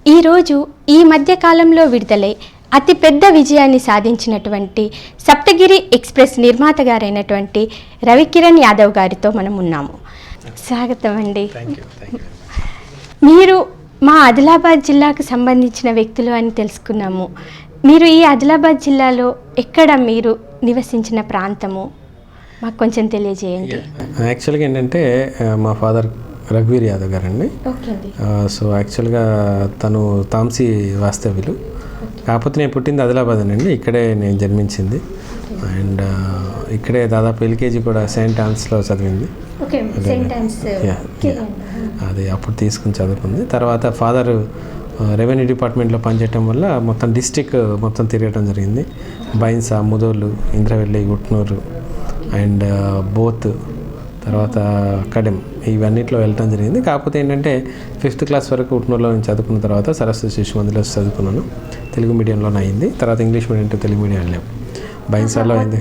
ఈరోజు ఈ మధ్యకాలంలో విడుదలై అతిపెద్ద విజయాన్ని సాధించినటువంటి సప్తగిరి ఎక్స్ప్రెస్ నిర్మాత గారైనటువంటి రవికిరణ్ యాదవ్ గారితో మనం ఉన్నాము. స్వాగతం అండి. మీరు మా ఆదిలాబాద్ జిల్లాకు సంబంధించిన వ్యక్తులు అని తెలుసుకున్నాము. మీరు ఈ ఆదిలాబాద్ జిల్లాలో ఎక్కడ మీరు నివసించిన ప్రాంతము మాకు కొంచెం తెలియజేయండి. యాక్చువల్గా ఏంటంటే మా ఫాదర్ రఘువీర్ యాదవ్ గారండి. సో యాక్చువల్గా తను తాంసీ వాస్తవ్యులు, కాకపోతే నేను పుట్టింది ఆదిలాబాద్ అండి. ఇక్కడే నేను జన్మించింది అండ్ ఇక్కడే దాదాపు ఎల్కేజీ కూడా సెయింట్ ఆన్స్లో చదివింది. అది అప్పుడు తీసుకుని చదువుకుంది. తర్వాత ఫాదర్ రెవెన్యూ డిపార్ట్మెంట్లో పనిచేయటం వల్ల మొత్తం డిస్టిక్ మొత్తం తిరగటం జరిగింది. బైన్సా, ముదోళ్ళు, ఇంద్రవెల్లి, ఉట్నూరు అండ్ బోత్, తర్వాత కడెం, ఇవన్నిట్లో వెళ్ళటం జరిగింది. కాకపోతే ఏంటంటే 5th క్లాస్ వరకు ఉట్నూరులో నేను చదువుకున్న తర్వాత సరస్వతి శిశు మందిర్లో చదువుకున్నాను. తెలుగు మీడియంలోనే అయింది. తర్వాత English medium to Telugu medium వెళ్ళాము. బైన్సాలో అయింది.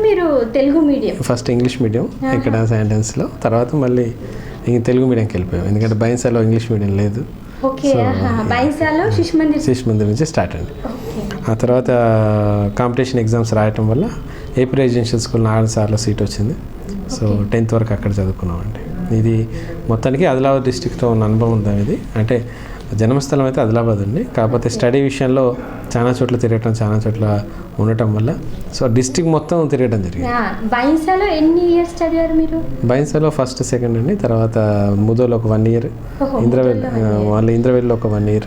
మీరు Telugu medium, first English medium ఇక్కడ సెయింటెన్స్లో, తర్వాత మళ్ళీ తెలుగు మీడియంకి వెళ్ళిపోయాం. ఎందుకంటే బైన్సాలో ఇంగ్లీష్ మీడియం లేదు. శిశు మందిర్ నుంచి స్టార్ట్ అండి. ఆ తర్వాత కాంపిటీషన్ ఎగ్జామ్స్ రాయటం వల్ల ఏపీ రెసిడెన్షియల్ స్కూల్ నారాయణసార్లో సీట్ వచ్చింది. సో 10th వరకు అక్కడ చదువుకున్నామండి. ఇది మొత్తానికి ఆదిలాబాద్ డిస్టిక్లో ఉన్న అనుభవం ఉంది. ఇది అంటే జన్మస్థలం అయితే ఆదిలాబాద్ అండి. కాకపోతే స్టడీ విషయంలో చాలా చోట్ల తిరగటం, చాలా చోట్ల ఉండటం వల్ల సో డిస్టిక్ మొత్తం తిరగడం జరిగింది. బైన్సాలో ఎన్ని ఇయర్స్ చదివారు మీరు? బైన్సాలో ఫస్ట్, సెకండ్ అండి. తర్వాత ముదోలో ఒక 1 year, ఇంద్రవెల్లిలో ఒక 1 year,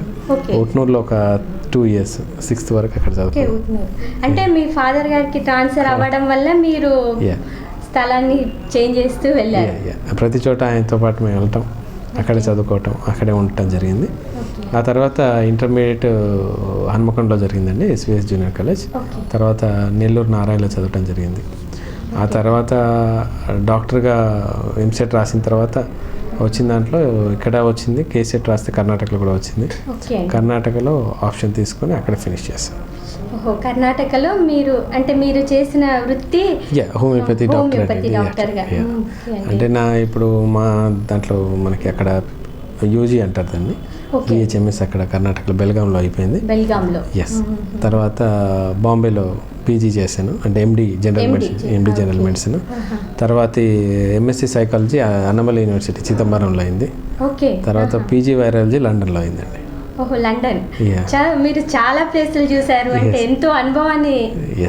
ఉట్నూరులో ఒక 2 years, 6th వరకు అక్కడ చదువుకున్నాను. అంటే మీ ఫాదర్ గారికి ట్రాన్స్ఫర్ అవ్వడం వల్ల మీరు స్థలాన్ని చేంజ్ చేస్తూ వెళ్ళారు. ప్రతి చోట ఆయనతో పాటు మేము వెళ్ళటం, అక్కడే చదువుకోవటం, అక్కడే ఉండటం జరిగింది. ఆ తర్వాత ఇంటర్మీడియట్ హన్మకొండలో జరిగిందండి, ఎస్విఎస్ జూనియర్ కాలేజ్. తర్వాత నెల్లూరు నారాయణలో చదవటం జరిగింది. ఆ తర్వాత డాక్టర్గా ఎంసెట్ రాసిన తర్వాత వచ్చిన దాంట్లో ఇక్కడ వచ్చింది, కేసెట్ రాస్తే కర్ణాటకలో కూడా వచ్చింది. కర్ణాటకలో ఆప్షన్ తీసుకొని అక్కడ ఫినిష్ చేస్తాను. కర్ణాటకలో మీరు చేసిన వృత్తి హోమియోపతి డాక్టర్గా. అంటే నా ఇప్పుడు మా దాంట్లో మనకి అక్కడ యూజీ అంటారు దాన్ని, బిహెచ్ఎంఎస్ అక్కడ కర్ణాటకలో బెల్గాంలో అయిపోయింది. ఎస్. తర్వాత బాంబేలో పీజీ చేశాను, అంటే ఎండి జనరల్ మెడిసిన్. తర్వాత ఎంఎస్సి సైకాలజీ అన్నమలై యూనివర్సిటీ చిదంబరంలో అయింది. తర్వాత పీజీ వైరాలజీ లండన్లో అయిందండి. లండన్. మీరు చాలా ప్లేసులు చూసారు, అంటే ఎంతో అనుభవాన్ని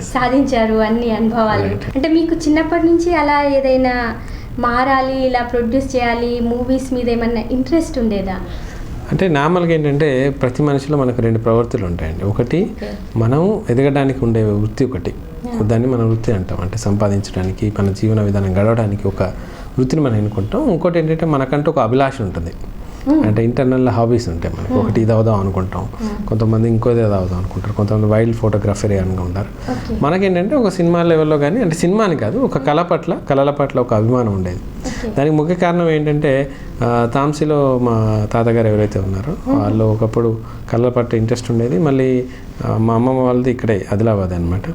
సాధించారు. అన్ని అనుభవాలు అంటే మీకు చిన్నప్పటి నుంచి అలా ఏదైనా మారాలి, ఇలా ప్రొడ్యూస్ చేయాలి, మూవీస్ మీద ఏమన్నా ఇంట్రెస్ట్ ఉండేదా? అంటే నార్మల్గా ఏంటంటే ప్రతి మనిషిలో మనకు 2 ప్రవృత్తులు ఉంటాయండి. ఒకటి మనం ఎదగడానికి ఉండే వృత్తి, ఒకటి దాన్ని మనం వృత్తి అంటాం. అంటే సంపాదించడానికి, మన జీవన విధానం గడవడానికి ఒక వృత్తిని మనం ఎన్నుకుంటాం. ఇంకోటి ఏంటంటే మనకంటూ ఒక అభిలాష ఉంటుంది. అంటే ఇంటర్నల్ హాబీస్ ఉంటాయి మనకి. ఒకటి ఇది అవుదాం అనుకుంటాం, కొంతమంది ఇంకోది అది అవుదాం అనుకుంటారు, కొంతమంది వైల్డ్ ఫోటోగ్రఫరీ అనుకుంటారు. మనకేంటంటే ఒక సినిమా లెవెల్లో కానీ, అంటే సినిమాని కాదు, ఒక కళల పట్ల ఒక అభిమానం ఉండేది. దానికి ముఖ్య కారణం ఏంటంటే తాంసీలో మా తాతగారు ఎవరైతే ఉన్నారో వాళ్ళు ఒకప్పుడు కళల పట్ల ఇంట్రెస్ట్ ఉండేది. మళ్ళీ మా అమ్మమ్మ వాళ్ళది ఇక్కడే ఆదిలాబాద్ అనమాట.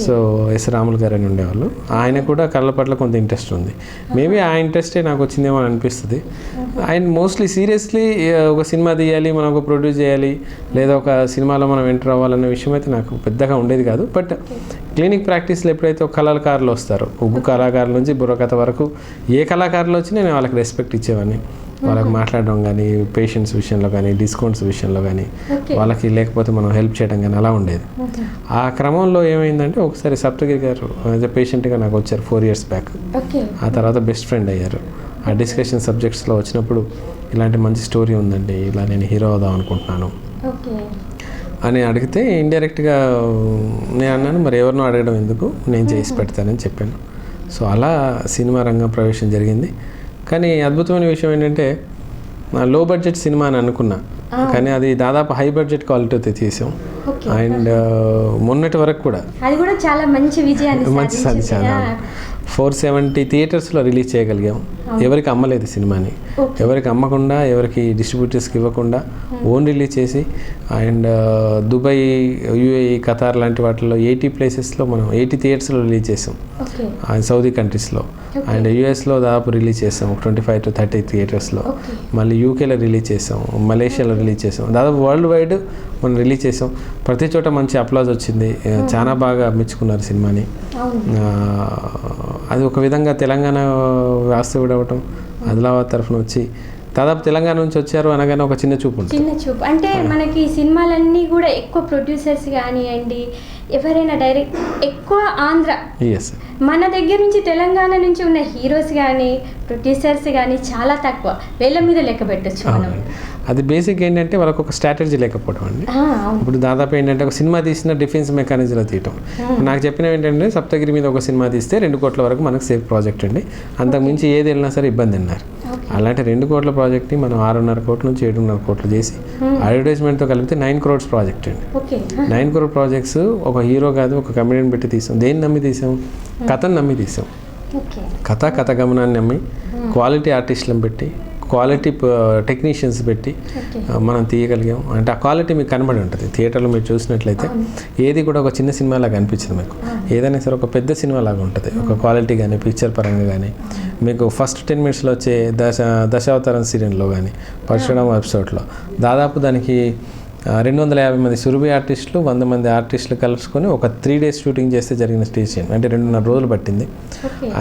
సో ఎస్ రాములు గారు అని ఉండేవాళ్ళు. ఆయన కూడా కళల పట్ల కొంత ఇంట్రెస్ట్ ఉంది. మేబీ ఆ ఇంట్రెస్టే నాకు వచ్చిందేమో అని అనిపిస్తుంది. ఆయన మోస్ట్లీ సీరియస్లీ ఒక సినిమా తీయాలి, మనం ఒక ప్రొడ్యూస్ చేయాలి, లేదా ఒక సినిమాలో మనం ఎంటర్ అవ్వాలన్న విషయం అయితే నాకు పెద్దగా ఉండేది కాదు. బట్ క్లినిక్ ప్రాక్టీస్లో ఎప్పుడైతే ఒక కళాకారులు వస్తారో, ఉగ్గు కళాకారుల నుంచి బుర్రకథ వరకు ఏ కళాకారులు వచ్చినా నేను వాళ్ళకి రెస్పెక్ట్ ఇచ్చేవాడిని. వాళ్ళకి మాట్లాడడం కానీ, పేషెంట్స్ విషయంలో కానీ, డిస్కౌంట్స్ విషయంలో కానీ, వాళ్ళకి లేకపోతే మనం హెల్ప్ చేయడం కానీ అలా ఉండేది. ఆ క్రమంలో ఏమైందంటే ఒకసారి సప్తగిరి గారు యాజ్ ఎ పేషెంట్గా నాకు వచ్చారు 4 years బ్యాక్. ఆ తర్వాత బెస్ట్ ఫ్రెండ్ అయ్యారు. ఆ డిస్కషన్ సబ్జెక్ట్స్లో వచ్చినప్పుడు ఇలాంటి మంచి స్టోరీ ఉందండి, ఇలా నేను హీరో అవుదాం అనుకుంటున్నాను అని అడిగితే ఇండైరెక్ట్గా నేను అన్నాను, మరి ఎవరినో అడగడం ఎందుకు, నేను చేసి పెడతానని చెప్పాను. సో అలా సినిమా రంగం ప్రవేశం జరిగింది. కానీ అద్భుతమైన విషయం ఏంటంటే లో బడ్జెట్ సినిమా అని అనుకున్నా, కానీ అది దాదాపు హై బడ్జెట్ క్వాలిటీతో తీసాం. అండ్ మొన్నటి వరకు కూడా అది కూడా చాలా మంచి విజయాన్ని సాధించాను. 470 థియేటర్స్లో రిలీజ్ చేయగలిగాం. ఎవరికి అమ్మలేదు సినిమాని, ఎవరికి అమ్మకుండా, ఎవరికి డిస్ట్రిబ్యూటర్స్కి ఇవ్వకుండా ఓన్ రిలీజ్ చేసి అండ్ దుబాయ్, యూఏఈ, ఖతార్ లాంటి వాటిల్లో 80 ప్లేసెస్లో మనం 80 థియేటర్స్లో రిలీజ్ చేసాం, సౌదీ కంట్రీస్లో. అండ్ యూఎస్లో దాదాపు రిలీజ్ చేసాం 25 to 30 థియేటర్స్లో. మళ్ళీ యూకేలో రిలీజ్ చేసాం, మలేషియాలో రిలీజ్ చేసాం, దాదాపు వరల్డ్ వైడ్ మనం రిలీజ్ చేసాం. ప్రతి చోట మంచి అప్లాజ్ వచ్చింది, చాలా బాగా మెచ్చుకున్నారు సినిమాని. అది ఒక విధంగా తెలంగాణ వాస్తవుడు అవ్వటం, ఆదిలాబాద్ తరఫున వచ్చి దాదాపు తెలంగాణ నుంచి వచ్చారు అనగానే ఒక చిన్న చూపు ఉంటుంది. చిన్న చూపు అంటే మనకి సినిమాలన్నీ కూడా ఎక్కువ ప్రొడ్యూసర్స్ కానివ్వండి, ఎవరైనా డైరెక్ట్ ఎక్కువ ఆంధ్ర, మన దగ్గర నుంచి తెలంగాణ నుంచి ఉన్న హీరోస్ కానీ ప్రొడ్యూసర్స్ కానీ చాలా తక్కువ, వేళ్ళ మీద లెక్క పెట్టచ్చు మనం. అది బేసిక్ ఏంటంటే వాళ్ళకు ఒక స్ట్రాటజీ లేకపోవడం అండి. ఇప్పుడు దాదాపు ఏంటంటే ఒక సినిమా తీసిన డిఫెన్స్ మెకానిజంలో తీయటం. నాకు చెప్పినవి ఏంటంటే సప్తగిరి మీద ఒక సినిమా తీస్తే 2 కోట్ల వరకు మనకు సేఫ్ ప్రాజెక్ట్ అండి, అంతకుమించి ఏది వెళ్ళినా సరే ఇబ్బంది అన్నారు. అలాంటి 2 కోట్ల ప్రాజెక్ట్ని మనం 6.5 కోట్ల నుంచి 7.5 కోట్లు చేసి అడ్వర్టైజ్మెంట్తో కలిపితే 9 crores ప్రాజెక్ట్ అండి. 9 crore ప్రాజెక్ట్స్ ఒక హీరో కాదు, ఒక కమెడియన్ పెట్టి తీసాం. దేన్ని నమ్మి తీసాం? కథను నమ్మి తీసాం. కథ గమనాన్ని నమ్మి క్వాలిటీ ఆర్టిస్టులను పెట్టి, క్వాలిటీ టెక్నీషియన్స్ పెట్టి మనం తీయగలిగాం. అంటే ఆ క్వాలిటీ మీకు కనబడి ఉంటుంది థియేటర్లో. మీరు చూసినట్లయితే ఏది కూడా ఒక చిన్న సినిమా లాగా అనిపించింది మీకు, ఏదైనా సరే ఒక పెద్ద సినిమా లాగా ఉంటుంది. ఒక క్వాలిటీ కానీ, పిక్చర్ పరంగా కానీ, మీకు ఫస్ట్ 10 minutesలో వచ్చే దశావతారం సీరియల్లో కానీ, పరశురామ ఎపిసోడ్లో దాదాపు దానికి 250 మంది సురభి ఆర్టిస్టులు, 100 మంది ఆర్టిస్టులు కలుసుకొని ఒక 3 days షూటింగ్ చేస్తే జరిగిన స్టేజ్ చేయండి, అంటే 2.5 రోజులు పట్టింది.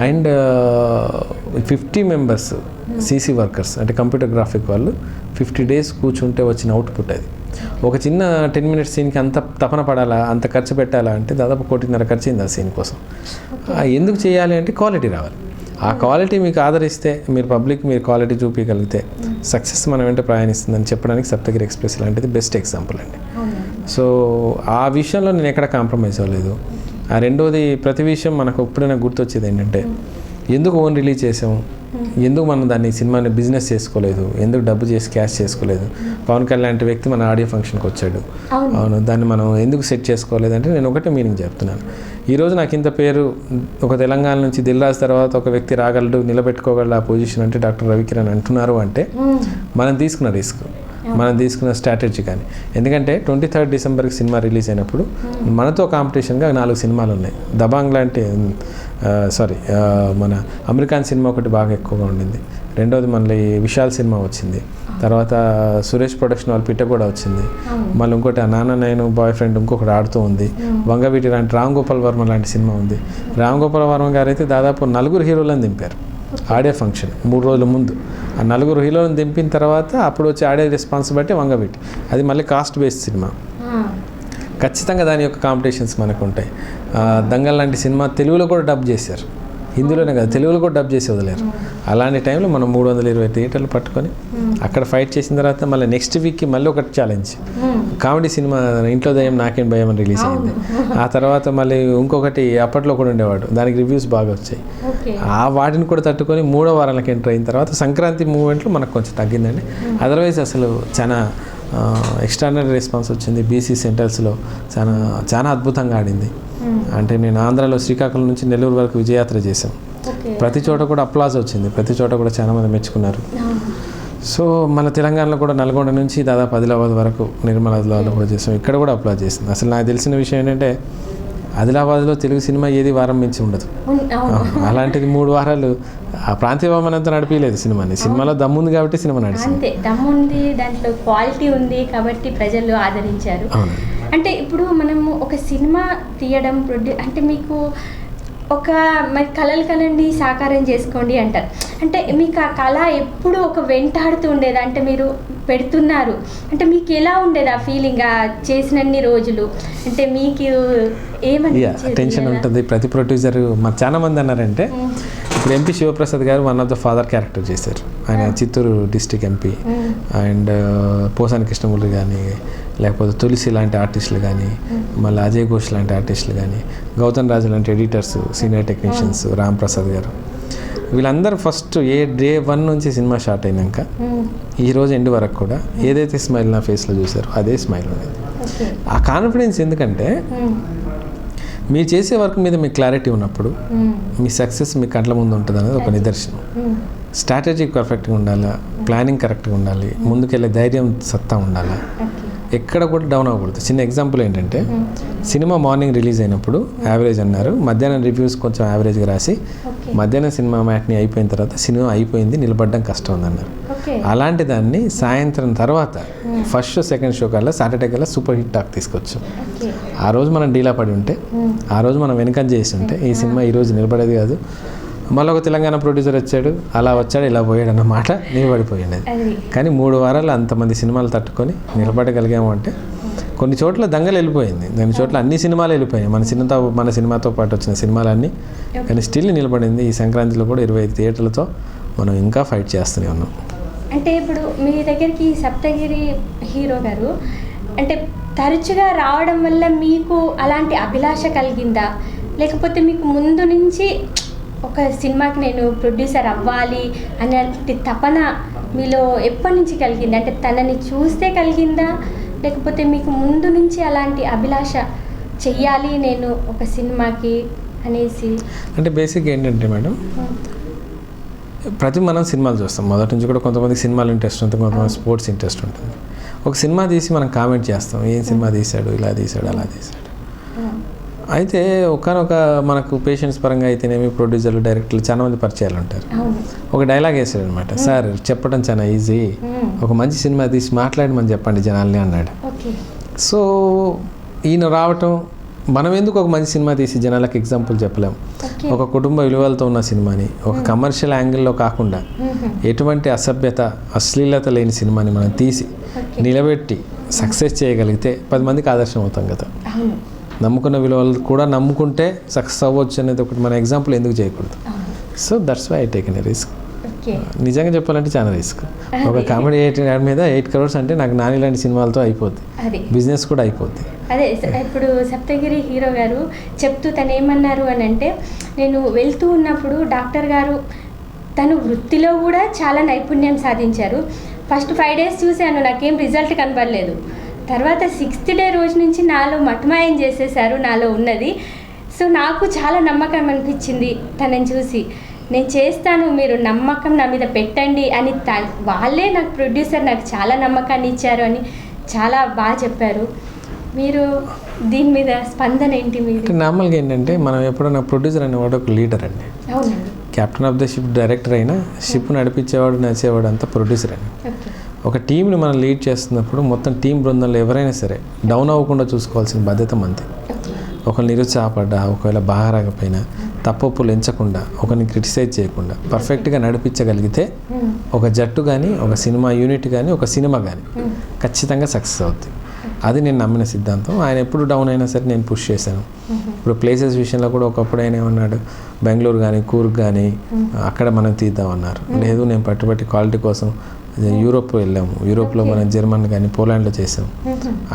అండ్ 50 members సీసీ వర్కర్స్, అంటే కంప్యూటర్ గ్రాఫిక్ వాళ్ళు 50 days కూర్చుంటే వచ్చిన అవుట్పుట్ అది. ఒక చిన్న 10 minutes సీన్కి అంత తపన పడాలా, అంత ఖర్చు పెట్టాలా అంటే దాదాపు 1.5 కోటి ఖర్చు అయింది ఆ సీన్ కోసం. ఎందుకు చేయాలి అంటే క్వాలిటీ రావాలి. ఆ క్వాలిటీ మీకు ఆదరిస్తే, మీరు పబ్లిక్ మీరు క్వాలిటీ చూపించగలిగితే సక్సెస్ మన వెంట ప్రయాణిస్తుందని చెప్పడానికి సప్తగిరి ఎక్స్ప్రెస్ లాంటిది బెస్ట్ ఎగ్జాంపుల్ అండి. సో ఆ విషయంలో నేను ఎక్కడ కాంప్రమైజ్ అవ్వలేదు. ఆ రెండోది, ప్రతి విషయం మనకు ఎప్పుడైనా గుర్తొచ్చేది ఏంటంటే ఎందుకు ఓన్ రిలీజ్ చేసాము, ఎందుకు మనం దాన్ని సినిమాని బిజినెస్ చేసుకోలేదు, ఎందుకు డబ్బు చేసి క్యాష్ చేసుకోలేదు. పవన్ కళ్యాణ్ లాంటి వ్యక్తి మన ఆడియో ఫంక్షన్కి వచ్చాడు, అవును, దాన్ని మనం ఎందుకు సెట్ చేసుకోలేదు అంటే నేను ఒకటే మీనింగ్ చెప్తున్నాను. ఈరోజు నాకు ఇంత పేరు, ఒక తెలంగాణ నుంచి దిల్ రాజు తర్వాత ఒక వ్యక్తి రాగలడు, నిలబెట్టుకోగలడు ఆ పొజిషన్ అంటే డాక్టర్ రవికిరణ్ అంటున్నారు అంటే మనం తీసుకున్న రిస్క్, మనం తీసుకున్న స్ట్రాటజీ. కానీ ఎందుకంటే 23rd Decemberకి సినిమా రిలీజ్ అయినప్పుడు మనతో కాంపిటీషన్గా 4 సినిమాలు ఉన్నాయి. దబాంగ్ లాంటి మన అమెరికన్ సినిమా ఒకటి బాగా ఎక్కువగా ఉండింది. రెండోది మళ్ళీ విశాల్ సినిమా వచ్చింది, తర్వాత సురేష్ ప్రొడక్షన్ వాళ్ళు పిట్ట కూడా వచ్చింది. మళ్ళీ ఇంకోటి నాన్న నేను బాయ్ ఫ్రెండ్ ఇంకొకటి ఆడుతూ ఉంది. వంగవీటి లాంటి రామ్ గోపాల్ వర్మ లాంటి సినిమా ఉంది. రామ్ గోపాల్ వర్మ గారు అయితే దాదాపు 4 హీరోలను దింపారు ఆడియో ఫంక్షన్ 3 రోజుల ముందు. ఆ 4 హీరోలను దింపిన తర్వాత అప్పుడు వచ్చి ఆడియో రెస్పాన్స్ బట్టి వంగవీటి, అది మళ్ళీ కాస్ట్ బేస్డ్ సినిమా. ఖచ్చితంగా దాని యొక్క కాంపిటీషన్స్ మనకు ఉంటాయి. దంగల్ లాంటి సినిమా తెలుగులో కూడా డబ్ చేశారు, హిందీలోనే కాదు తెలుగులో కూడా డబ్ చేసి వదిలేరు. అలాంటి టైంలో మనం 320 థియేటర్లు పట్టుకొని అక్కడ ఫైట్ చేసిన తర్వాత మళ్ళీ నెక్స్ట్ వీక్కి మళ్ళీ ఒకటి ఛాలెంజ్, కామెడీ సినిమా ఇంట్లో దయ్యం నాకేం భయం అని రిలీజ్ అయింది. ఆ తర్వాత మళ్ళీ ఇంకొకటి అప్పట్లో కూడా ఉండేవాడు, దానికి రివ్యూస్ బాగా వచ్చాయి. ఆ వాటిని కూడా తట్టుకొని 3వ వారానికి ఎంటర్ అయిన తర్వాత సంక్రాంతి మూమెంట్లో మనకు కొంచెం తగ్గిందండి. అదర్వైజ్ అసలు చాలా ఎక్స్ట్రాడినరీ రెస్పాన్స్ వచ్చింది. బీసీ సెంటర్స్లో చాలా అద్భుతంగా ఆడింది. అంటే నేను ఆంధ్రాలో శ్రీకాకుళం నుంచి నెల్లూరు వరకు విజయయాత్ర చేశాం. ప్రతి చోట కూడా అప్లాజ్ వచ్చింది, ప్రతి చోట కూడా చాలామంది మెచ్చుకున్నారు. సో మన తెలంగాణలో కూడా నల్గొండ నుంచి దాదాపు ఆదిలాబాద్ వరకు, నిర్మల్ ఆదిలాబాద్లో కూడా చేసాం, ఇక్కడ కూడా అప్లాజ్ చేసింది. అసలు నాకు తెలిసిన విషయం ఏంటంటే ఆదిలాబాద్లో తెలుగు సినిమా ఏది వారం మించి ఉండదు. అలాంటిది 3 వారాలు ఆ ప్రాంతీయ భవనంతో నడిపించలేదు సినిమాని. సినిమాలో దమ్ముంది కాబట్టి సినిమా నడిచింది, దమ్ముంది, దాంట్లో క్వాలిటీ ఉంది కాబట్టి ప్రజలు ఆదరించారు. అంటే ఇప్పుడు మనము ఒక సినిమా తీయడం అంటే మీకు ఒక మరి కళలు కనండి సాకారం చేసుకోండి అంటారు. అంటే మీకు ఆ కళ ఎప్పుడు ఒక వెంటాడుతూ ఉండేది, అంటే మీరు పెడుతున్నారు అంటే మీకు ఎలా ఉండేది ఆ ఫీలింగ్ చేసినన్ని రోజులు? అంటే మీకు ఏమని టెన్షన్ ఉంటుంది. ప్రతి ప్రొడ్యూసర్ మాకు చాలా మంది అన్నారంటే, ఇప్పుడు ఎంపీ శివప్రసాద్ గారు one of the father character చేశారు. ఆయన Chittoor district MP. And Posani Krishnamurthy కానీ, లేకపోతే తులసి లాంటి ఆర్టిస్టులు కానీ, మళ్ళీ అజయ్ ఘోష్ లాంటి ఆర్టిస్టులు కానీ, గౌతమ్ రాజు లాంటి editors, senior technicians, Ram Prasad గారు, వీళ్ళందరూ ఫస్ట్ డే 1 నుంచి సినిమా స్టార్ట్ అయినాక ఈ రోజు ఎండ్ వరకు కూడా ఏదైతే స్మైల్ నా ఫేస్లో చూసారో అదే స్మైల్ ఉండేది. ఆ కాన్ఫిడెన్స్ ఎందుకంటే మీరు చేసే వర్క్ మీద మీకు క్లారిటీ ఉన్నప్పుడు మీ సక్సెస్ మీ కంట్ల ముందు ఉంటుంది అనేది ఒక నిదర్శనం. స్ట్రాటజీ పర్ఫెక్ట్గా ఉండాలా, ప్లానింగ్ కరెక్ట్గా ఉండాలి, ముందుకెళ్ళే ధైర్యం సత్తా ఉండాలా, ఎక్కడ కూడా డౌన్ అవ్వకూడదు. చిన్న ఎగ్జాంపుల్ ఏంటంటే సినిమా మార్నింగ్ రిలీజ్ అయినప్పుడు యావరేజ్ అన్నారు, మధ్యాహ్నం రివ్యూస్ కొంచెం యావరేజ్గా రాసి మధ్యాహ్నం సినిమా మ్యాట్ని అయిపోయిన తర్వాత సినిమా అయిపోయింది, నిలబడడం కష్టం ఉందన్నారు. అలాంటి దాన్ని సాయంత్రం తర్వాత ఫస్ట్ షో సెకండ్ షో కల్లా సాటర్డే కల్లా సూపర్ హిట్ టాక్ తీసుకొచ్చాం. ఆ రోజు మనం డీలా పడి ఉంటే, ఆ రోజు మనం వెనకం చేసి ఉంటే ఈ సినిమా ఈరోజు నిలబడేది కాదు. మళ్ళీ ఒక తెలంగాణ ప్రొడ్యూసర్ వచ్చాడు, అలా వచ్చాడు ఇలా పోయాడు అన్నమాట, నిలబడిపోయింది. కానీ 3 వారాలు అంతమంది సినిమాలు తట్టుకొని నిలబడగలిగాము అంటే కొన్ని చోట్ల దంగలు వెళ్ళిపోయింది, కొన్ని చోట్ల అన్ని సినిమాలు వెళ్ళిపోయాయి, మన సినిమాతో పాటు వచ్చిన సినిమాలన్నీ. కానీ స్టిల్ నిలబడింది. ఈ సంక్రాంతిలో కూడా 25 థియేటర్లతో మనం ఇంకా ఫైట్ చేస్తూనే ఉన్నాం. అంటే ఇప్పుడు మీ దగ్గరికి సప్తగిరి హీరో గారు అంటే తరచుగా రావడం వల్ల మీకు అలాంటి అభిలాష కలిగిందా, లేకపోతే మీకు ముందు నుంచి ఒక సినిమాకి నేను ప్రొడ్యూసర్ అవ్వాలి అనేటి తపన మీలో ఎప్పటి నుంచి కలిగింది? అంటే తనని చూస్తే కలిగిందా, లేకపోతే మీకు ముందు నుంచి అలాంటి అభిలాష చెయ్యాలి నేను ఒక సినిమాకి అనేసి? అంటే బేసిక్ ఏంటంటే మేడం, మనం సినిమాలు చూస్తాం మొదటి నుంచి కూడా. కొంతమందికి సినిమాలు ఇంట్రెస్ట్ ఉంటుంది, కొంతమంది స్పోర్ట్స్ ఇంట్రెస్ట్ ఉంటుంది. ఒక సినిమా తీసి మనం కామెంట్ చేస్తాం, ఏం సినిమా తీశాడు, ఇలా తీశాడు, అలా తీశాడు. అయితే ఒకనొక మనకు పేషెంట్స్ పరంగా అయితేనేమి ప్రొడ్యూసర్లు డైరెక్టర్లు చాలా మంది పరిచయాలు ఉంటారు. ఒక డైలాగ్ వేసాడు అనమాట, సార్ చెప్పడం చాలా ఈజీ, ఒక మంచి సినిమా తీసి మాట్లాడమని చెప్పండి జనాల్ని అన్నాడు. సో ఈయన రావటం, మనం ఎందుకు ఒక మంచి సినిమా తీసి జనాలకు ఎగ్జాంపుల్ చెప్పలేం. ఒక కుటుంబ విలువలతో ఉన్న సినిమాని ఒక కమర్షియల్ యాంగిల్లో కాకుండా ఎటువంటి అసభ్యత అశ్లీలత లేని సినిమాని మనం తీసి నిలబెట్టి సక్సెస్ చేయగలిగితే 10 మందికి ఆదర్శం అవుతాం కదా. నమ్ముకున్న విలువలు కూడా నమ్ముకుంటే సక్సెస్ అవ్వచ్చు అనేది ఒకటి మన ఎగ్జాంపుల్ ఎందుకు చేయకూడదు. So that's why I taken a risk. నిజంగా చెప్పాలంటే చాలా రిస్క్. ఒక కామెడీ యాడ్ మీద 8 crores అంటే నాకు నాని లాంటి సినిమాలతో అయిపోద్ది, బిజినెస్ కూడా అయిపోద్ది. అదే ఇప్పుడు సప్తగిరి హీరో గారు చెప్తూ తను ఏమన్నారు అని అంటే, నేను వెళ్తూ ఉన్నప్పుడు డాక్టర్ గారు తను వృత్తిలో కూడా చాలా నైపుణ్యం సాధించారు. ఫస్ట్ 5 days చూశాను, నాకేం రిజల్ట్ కనబడలేదు. తర్వాత 6th day రోజు నుంచి నాలో మటమాయం చేసేసారు నాలో ఉన్నది. సో నాకు చాలా నమ్మకం అనిపించింది తనని చూసి. నేను చేస్తాను, మీరు నమ్మకం నా మీద పెట్టండి అని వాళ్ళే నాకు ప్రొడ్యూసర్ నాకు చాలా నమ్మకాన్ని ఇచ్చారు అని చాలా బాగా చెప్పారు. మీరు దీని మీద స్పందన ఏంటి మీరు? నార్మల్గా ఏంటంటే మనం ఎప్పుడైనా ప్రొడ్యూసర్ అనేవాడు ఒక లీడర్ అండి. అవునండి. Captain of the ship director అయినా షిప్ నడిపించేవాడు నడిచేవాడు అంతా ప్రొడ్యూసర్ అని. ఒక టీంని మనం లీడ్ చేస్తున్నప్పుడు మొత్తం టీం బృందంలో ఎవరైనా సరే డౌన్ అవ్వకుండా చూసుకోవాల్సిన బాధ్యత మనది. ఒకరు నిరుత్సాహపడ్డా, ఒకవేళ బాగా రాకపోయినా తప్పులు ఎంచకుండా, ఒకరిని క్రిటిసైజ్ చేయకుండా పర్ఫెక్ట్గా నడిపించగలిగితే ఒక జట్టు కానీ, ఒక సినిమా యూనిట్ కానీ, ఒక సినిమా కానీ ఖచ్చితంగా సక్సెస్ అవుతుంది. అది నేను నమ్మిన సిద్ధాంతం. ఆయన ఎప్పుడు డౌన్ అయినా సరే నేను పుష్ చేశాను. ఇప్పుడు ప్లేసెస్ విషయంలో కూడా ఒకప్పుడు ఆయన ఏమన్నాడు, బెంగళూరు కానీ కూర్గ్ కానీ అక్కడ మనం తీద్దామన్నారు. లేదు, నేను పట్టుబట్టి క్వాలిటీ కోసం యూరోప్ వెళ్ళాము. యూరోప్లో మనం జర్మన్ కానీ పోలాండ్లో చేసాం.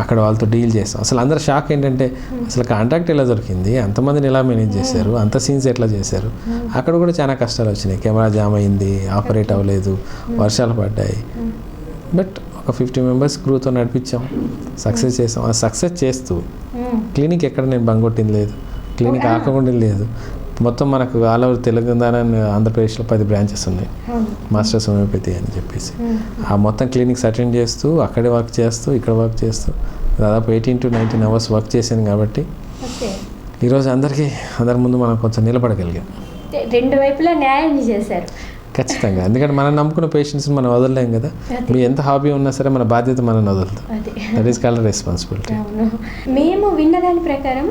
అక్కడ వాళ్ళతో డీల్ చేసాం. అసలు అందరు షాక్ ఏంటంటే అసలు కాంట్రాక్ట్ ఎలా దొరికింది, అంతమందిని ఎలా మేనేజ్ చేశారు, అంత సీన్స్ ఎట్లా చేశారు. అక్కడ కూడా చాలా కష్టాలు వచ్చినాయి. కెమెరా జామ్ అయింది, ఆపరేట్ అవ్వలేదు, వర్షాలు పడ్డాయి. బట్ ఒక 50 members క్రూతో నడిపించాం, సక్సెస్ చేసాం. ఆ సక్సెస్ చేస్తూ క్లినిక్ ఎక్కడ నేను బంగొట్టింది లేదు, క్లినిక్ ఆకకుండా లేదు. మొత్తం మనకు ఆల్ ఓవర్ తెలంగాణ ఆంధ్రప్రదేశ్లో 10 branches ఉన్నాయి, మాస్టర్స్ హోమియోపతి అని చెప్పేసి. ఆ మొత్తం క్లినిక్స్ అటెండ్ చేస్తూ అక్కడే వర్క్ చేస్తూ ఇక్కడ వర్క్ చేస్తూ దాదాపు 18 to 19 hours వర్క్ చేశాను. కాబట్టి ఈరోజు అందరి ముందు మనం కొంచెం నిలబడగలిగాం. 2 వైపులా న్యాయం చేశారు ఖచ్చితంగా. ఎందుకంటే మనం నమ్ముకున్న పేషెంట్స్ని మనం వదలలేం కదా. మీ ఎంత హాబీ ఉన్నా సరే మన బాధ్యత మనం వదులుతాం. That is called responsibility. మేము విన్న దాని ప్రకారం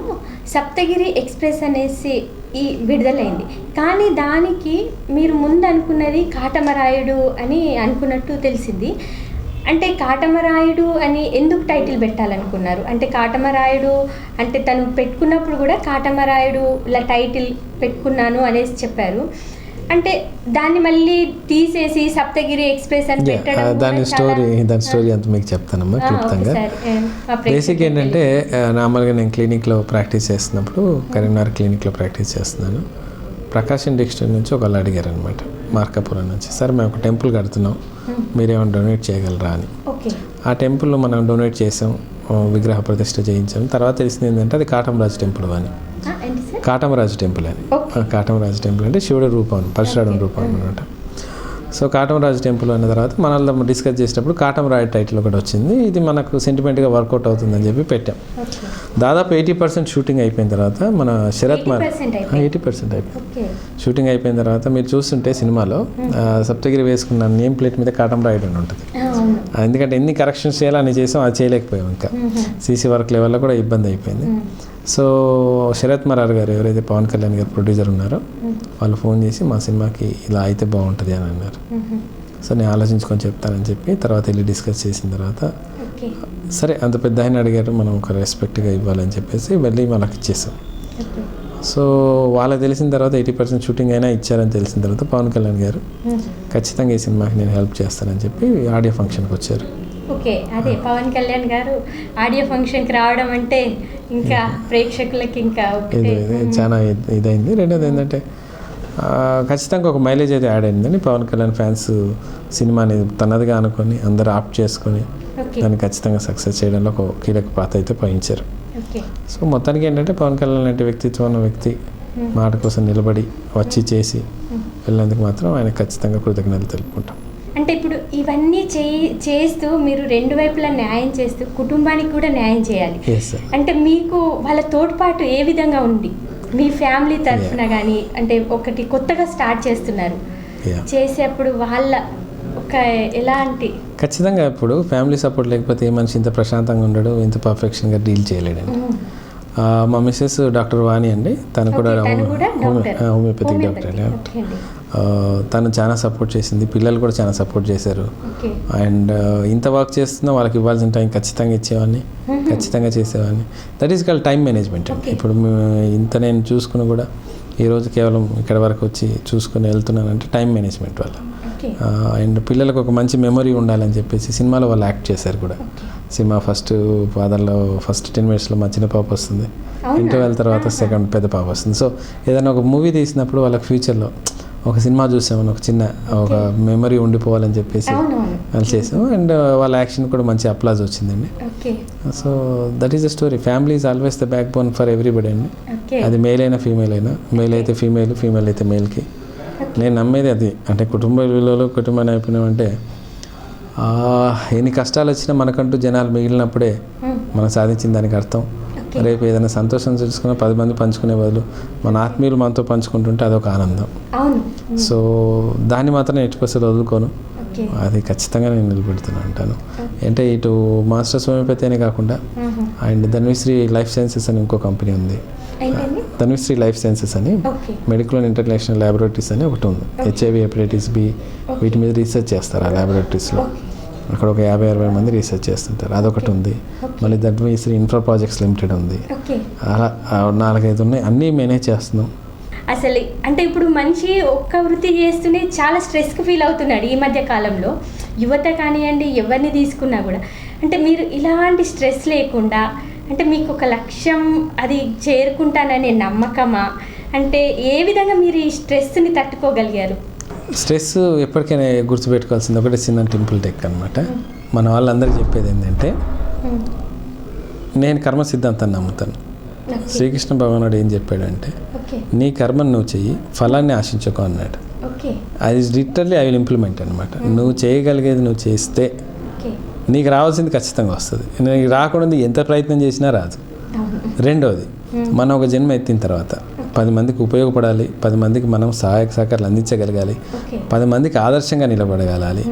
సప్తగిరి ఎక్స్ప్రెస్ అనేసి ఈ విడుదలైంది, కానీ దానికి మీరు ముందు అనుకున్నది కాటమరాయుడు అని అనుకున్నట్టు తెలిసింది. అంటే కాటమరాయుడు అని ఎందుకు టైటిల్ పెట్టాలనుకున్నారు? అంటే కాటమరాయుడు అంటే తను పెట్టుకున్నప్పుడు కూడా కాటమరాయుడు ఇలా టైటిల్ పెట్టుకున్నాను అనేసి చెప్పారు. అంటే దాన్ని మళ్ళీ తీసేసి సప్తగిరి ఎక్స్ప్రెస్ అని పెట్టడం, దాని స్టోరీ అంతా మీకు చెప్తానమ్మా క్లుప్తంగా. బేసిక్ ఏంటంటే నార్మల్గా నేను క్లినిక్లో ప్రాక్టీస్ చేస్తున్నప్పుడు, కరీంనగర్ క్లినిక్లో ప్రాక్టీస్ చేస్తున్నాను. ప్రకాశం డిస్ట్రిక్ట్ నుంచి ఒకళ్ళు అడిగారు అనమాట, మార్కాపురం నుంచి, సార్ మేము ఒక టెంపుల్ కడుతున్నాం, మీరేమైనా డొనేట్ చేయగలరా అని. ఆ టెంపుల్లో మనం డొనేట్ చేసాం, విగ్రహ ప్రతిష్ఠ చేయించాం. తర్వాత తెలిసింది ఏంటంటే అది కాటమరాజు టెంపుల్ అని. కాటమరాజు టెంపుల్ అని. కాటమరాజు టెంపుల్ అంటే శివుడి రూపం, పరశురాముడి రూపం అనమాట. సో కాటమరాజు టెంపుల్ అన్న తర్వాత మనం డిస్కస్ చేసేటప్పుడు కాటమరాజు టైటిల్ ఒకటి వచ్చింది, ఇది మనకు సెంటిమెంట్గా వర్కౌట్ అవుతుందని చెప్పి పెట్టాం. దాదాపు 80% షూటింగ్ అయిపోయిన తర్వాత మన శరత్ మార్ 80% అయిపోయింది. షూటింగ్ అయిపోయిన తర్వాత మీరు చూస్తుంటే సినిమాలో సప్తగిరి వేసుకున్న నేమ్ ప్లేట్ మీద కాటమరాయుడు అని ఉంటుంది. ఎందుకంటే ఎన్ని కరెక్షన్స్ చేయాలో అన్ని చేసాం, అది చేయలేకపోయాం. ఇంకా సీసీ వర్క్ లెవెల్లో కూడా ఇబ్బంది అయిపోయింది. సో శరత్ మరార్ గారు, ఎవరైతే పవన్ కళ్యాణ్ గారు ప్రొడ్యూసర్ ఉన్నారో, వాళ్ళు ఫోన్ చేసి మా సినిమాకి ఇలా అయితే బాగుంటుంది అని అన్నారు. సో నేను ఆలోచించుకొని చెప్తానని చెప్పి తర్వాత వెళ్ళి డిస్కస్ చేసిన తర్వాత సరే అంత పెద్ద ఆయన అడిగారు, మనం ఒక రెస్పెక్ట్గా ఇవ్వాలని చెప్పేసి వెళ్ళి వాళ్ళకి ఇచ్చేసాం. సో వాళ్ళకి తెలిసిన తర్వాత 80% షూటింగ్ అయినా ఇచ్చారని తెలిసిన తర్వాత పవన్ కళ్యాణ్ గారు ఖచ్చితంగా ఈ సినిమాకి నేను హెల్ప్ చేస్తానని చెప్పి ఆడియో ఫంక్షన్కి వచ్చారు. ఓకే, అదే పవన్ కళ్యాణ్ గారు ఆడియో ఫంక్షన్కి రావడం అంటే ఇంకా ప్రేక్షకులకి ఇంకా చాలా ఇదైంది. రెండోది ఏంటంటే ఖచ్చితంగా ఒక మైలేజ్ అయితే యాడ్ అయిందని పవన్ కళ్యాణ్ ఫ్యాన్స్ సినిమాని తనదిగా అనుకొని అందరూ ఆప్ట్ చేసుకొని దాన్ని ఖచ్చితంగా సక్సెస్ చేయడంలో ఒక కీలక పాత్ర అయితే వహించారు. సో మొత్తానికి ఏంటంటే పవన్ కళ్యాణ్ లాంటి వ్యక్తిత్వం ఉన్న వ్యక్తి మాట కోసం నిలబడి వచ్చి చేసి వెళ్ళినందుకు మాత్రం ఆయన ఖచ్చితంగా కృతజ్ఞతలు తెలుపుకుంటాం. అంటే ఇప్పుడు ఇవన్నీ చేస్తూ మీరు రెండు వైపులా న్యాయం చేస్తూ కుటుంబానికి కూడా న్యాయం చేయాలి. అంటే మీకు వాళ్ళ తోడ్పాటు ఏ విధంగా ఉంది మీ ఫ్యామిలీ తరఫున కానీ? అంటే ఒకటి కొత్తగా స్టార్ట్ చేస్తున్నారు, చేసేప్పుడు వాళ్ళ ఒక ఎలాంటి ఖచ్చితంగా ఇప్పుడు ఫ్యామిలీ సపోర్ట్ లేకపోతే ఏ మనిషి ఇంత ప్రశాంతంగా ఉండడు, ఇంత పర్ఫెక్షన్గా డీల్ చేయలేడండి. మా మిస్సెస్ డాక్టర్ వాణి అండి, తను కూడా హోమియోపతిక్ డాక్టర్. తను చాలా సపోర్ట్ చేసింది, పిల్లలు కూడా చాలా సపోర్ట్ చేశారు. అండ్ ఇంత వర్క్ చేస్తున్నా వాళ్ళకి ఇవ్వాల్సిన టైం ఖచ్చితంగా ఇచ్చేవాడిని, ఖచ్చితంగా చేసేవాడిని. That is called time management. ఇప్పుడు ఇంత నేను చూసుకుని కూడా ఈరోజు కేవలం ఇక్కడ వరకు వచ్చి చూసుకుని వెళ్తున్నానంటే టైం మేనేజ్మెంట్ వల్ల. అండ్ పిల్లలకు ఒక మంచి మెమరీ ఉండాలని చెప్పేసి సినిమాలో వాళ్ళు యాక్ట్ చేశారు కూడా. సినిమా ఫాదర్లో ఫస్ట్ 10 minutesలో మా చిన్న పాప వస్తుంది, ఇంటర్వెల్ తర్వాత సెకండ్ పెద్ద పాప వస్తుంది. సో ఏదైనా ఒక మూవీ తీసినప్పుడు వాళ్ళకి ఫ్యూచర్లో ఒక సినిమా చూసామని ఒక చిన్న ఒక మెమరీ ఉండిపోవాలని చెప్పేసి వాళ్ళు చేసాం. అండ్ వాళ్ళ యాక్షన్ కూడా మంచి అప్లాజ్ వచ్చిందండి. So that is the story. Family is always the back bone for everybody అండి. అది మేల్ అయినా ఫీమేల్ అయినా, మేల్ అయితే ఫీమేల్, ఫీమేల్ అయితే మేల్కి. నేను నమ్మేది అది. అంటే కుటుంబ విలువలు, కుటుంబ నైపుణ్యం అంటే ఎన్ని కష్టాలు వచ్చినా మనకంటూ జనాలు మిగిలినప్పుడే మనం సాధించిన దానికి అర్థం. రేపు ఏదైనా సంతోషం తెలుసుకున్న 10 మంది పంచుకునే బదులు మన ఆత్మీయులు మనతో పంచుకుంటుంటే అదొక ఆనందం. సో దాన్ని మాత్రం నేను 80% వదులుకోను, అది ఖచ్చితంగా నేను నిలబెడుతున్నాను అంటాను. అంటే ఇటు మాస్టర్స్ హోమియోపతి అనే కాకుండా అండ్ ధన్విశ్రీ లైఫ్ సైన్సెస్ అని ఇంకో కంపెనీ ఉంది. ధన్విశ్రీ లైఫ్ సైన్సెస్ అని మెడికల్ అండ్ ఇంటర్నేషనల్ ల్యాబొరేటరీస్ అని ఒకటి ఉంది. HIV, హెపటైటిస్ B వీటి మీద రీసెర్చ్ చేస్తారు ఆ ల్యాబొరేటరీస్లో. అక్కడ ఒక 50-60 మంది రీసెర్చ్ చేస్తుంటారు, అదొకటి ఉంది. మళ్ళీ ధన్విశ్రీ ఇన్ఫ్రా ప్రాజెక్ట్స్ లిమిటెడ్ ఉంది. అలా 4-5 ఉన్నాయి, అన్నీ మేనేజ్ చేస్తున్నాం. అసలు అంటే ఇప్పుడు మనిషి ఒక్క వృత్తి చేస్తూనే చాలా స్ట్రెస్కి ఫీల్ అవుతున్నాడు ఈ మధ్య కాలంలో. యువత కానివ్వండి, ఎవరిని తీసుకున్నా కూడా. అంటే మీరు ఇలాంటి స్ట్రెస్ లేకుండా, అంటే మీకు ఒక లక్ష్యం అది చేరుకుంటాననే నమ్మకమా? అంటే ఏ విధంగా మీరు ఈ స్ట్రెస్ని తట్టుకోగలిగారు? స్ట్రెస్ ఎప్పటికైనా గుర్తుపెట్టుకోవాల్సింది ఒకటే చిన్న టింపుల్ టెక్ అనమాట. మన వాళ్ళందరికీ చెప్పేది ఏంటంటే, నేను కర్మ సిద్ధాంతాన్ని నమ్ముతాను. శ్రీకృష్ణ భగవానుడు ఏం చెప్పాడంటే, నీ కర్మను నువ్వు చెయ్యి, ఫలాన్ని ఆశించుకో అన్నాడు. అది లిటరల్లీ ఐ విల్ ఇంప్లిమెంట్ అనమాట. నువ్వు చేయగలిగేది నువ్వు చేస్తే నీకు రావాల్సింది ఖచ్చితంగా వస్తుంది. నీకు రాకుండా ఎంత ప్రయత్నం చేసినా రాదు. రెండవది, మనం ఒక జన్మ ఎత్తిన తర్వాత 10 మందికి ఉపయోగపడాలి, 10 మందికి మనం సహాయక సహకారాలు అందించగలగాలి, 10 మందికి ఆదర్శంగా నిలబడగలాలి.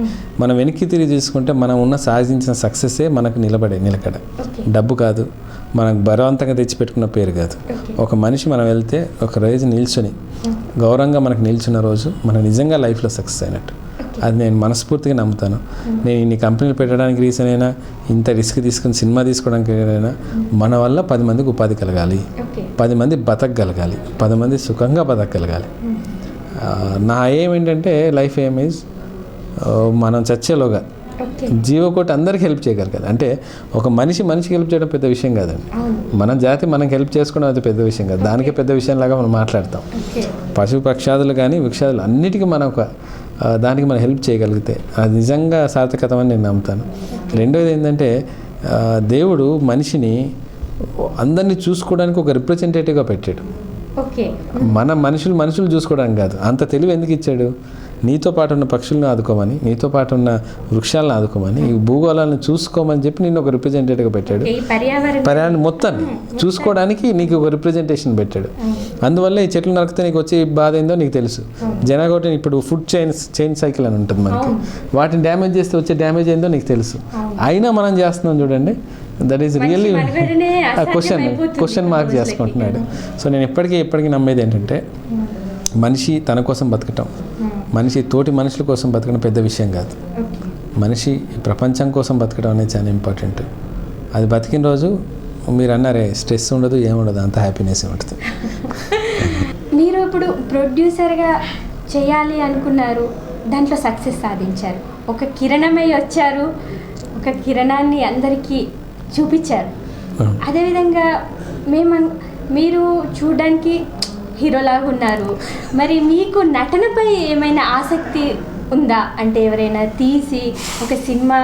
మనం వెనక్కి తిరిగి చూసుకుంటే మనం సాధించిన సక్సెస్సే మనకు నిలకడ. డబ్బు కాదు, మనకు బలవంతంగా తెచ్చిపెట్టుకున్న పేరు కాదు. ఒక మనిషి మనం వెళ్తే ఒక రోజు నిల్చొని గౌరవంగా మనకు నిల్చున్న రోజు మనం నిజంగా లైఫ్లో సక్సెస్ అయినట్టు. అది నేను మనస్ఫూర్తిగా నమ్ముతాను. నేను ఇన్ని కంపెనీలు పెట్టడానికి రీజన్ అయినా, ఇంత రిస్క్ తీసుకుని సినిమా తీసుకోవడానికి అయినా, మన వల్ల 10 మందికి ఉపాధి కలగాలి, 10 మంది బతకగలగాలి, 10 మంది సుఖంగా బతకగలగాలి. నా ఏమేంటంటే లైఫ్ ఎయిమ్ ఈజ్ మనం చచ్చేలోగా జీవకోటి అందరికీ హెల్ప్ చేయగలగాలి. అంటే ఒక మనిషికి హెల్ప్ చేయడం పెద్ద విషయం కాదండి. మన జాతి మనకి హెల్ప్ చేసుకోవడం అది పెద్ద విషయం కాదు. దానికే పెద్ద విషయంలాగా మనం మాట్లాడతాం. పశు పక్షాదులు కానీ వృక్షాదులు అన్నిటికీ మనం దానికి మనం హెల్ప్ చేయగలిగితే అది నిజంగా సార్థకతం అని నేను నమ్ముతాను. రెండోది ఏంటంటే, దేవుడు మనిషిని అందరినీ చూసుకోవడానికి ఒక రిప్రజెంటేటివ్గా పెట్టాడు. మన మనుషులు చూసుకోవడానికి కాదు. అంత తెలివి ఎందుకు ఇచ్చాడు? నీతో పాటు ఉన్న పక్షులను ఆదుకోమని, నీతో పాటు ఉన్న వృక్షాలను ఆదుకోమని, ఈ భూగోళాలను చూసుకోమని చెప్పి నేను ఒక రిప్రజెంటేటివ్గా పెట్టాడు. పర్యావరణం మొత్తాన్ని చూసుకోవడానికి నీకు ఒక రిప్రజెంటేషన్ పెట్టాడు. అందువల్ల ఈ చెట్లు నరికితే నీకు వచ్చే బాధ ఏందో నీకు తెలుసు. జనాగోటి ఇప్పుడు ఫుడ్ చైన్ సైకిల్ అని ఉంటుంది మనకి, వాటిని డ్యామేజ్ చేస్తే వచ్చే డ్యామేజ్ ఏందో నీకు తెలుసు. అయినా మనం చేస్తున్నాం చూడండి, that is really question mark చేసుకుంటున్నాడు. సో నేను ఎప్పటికీ నమ్మేది ఏంటంటే, మనిషి తన కోసం బతకటం, మనిషి తోటి మనుషుల కోసం బతకడం పెద్ద విషయం కాదు. మనిషి ప్రపంచం కోసం బతకడం అనేది చాలా ఇంపార్టెంట్. అది బతికిన రోజు మీరు అన్నారే స్ట్రెస్ ఉండదు, ఏముండదు, అంత హ్యాపీనెస్ ఉంటుంది. మీరు ఇప్పుడు ప్రొడ్యూసర్గా చేయాలి అనుకున్నారు, దాంట్లో సక్సెస్ సాధించారు, ఒక కిరణమై వచ్చారు, ఒక కిరణాన్ని అందరికీ చూపించారు. అదేవిధంగా మీరు చూడడానికి హీరోలాగా ఉన్నారు. మరి మీకు నటనపై ఏమైనా ఆసక్తి ఉందా? అంటే ఎవరైనా తీసి ఒక సినిమా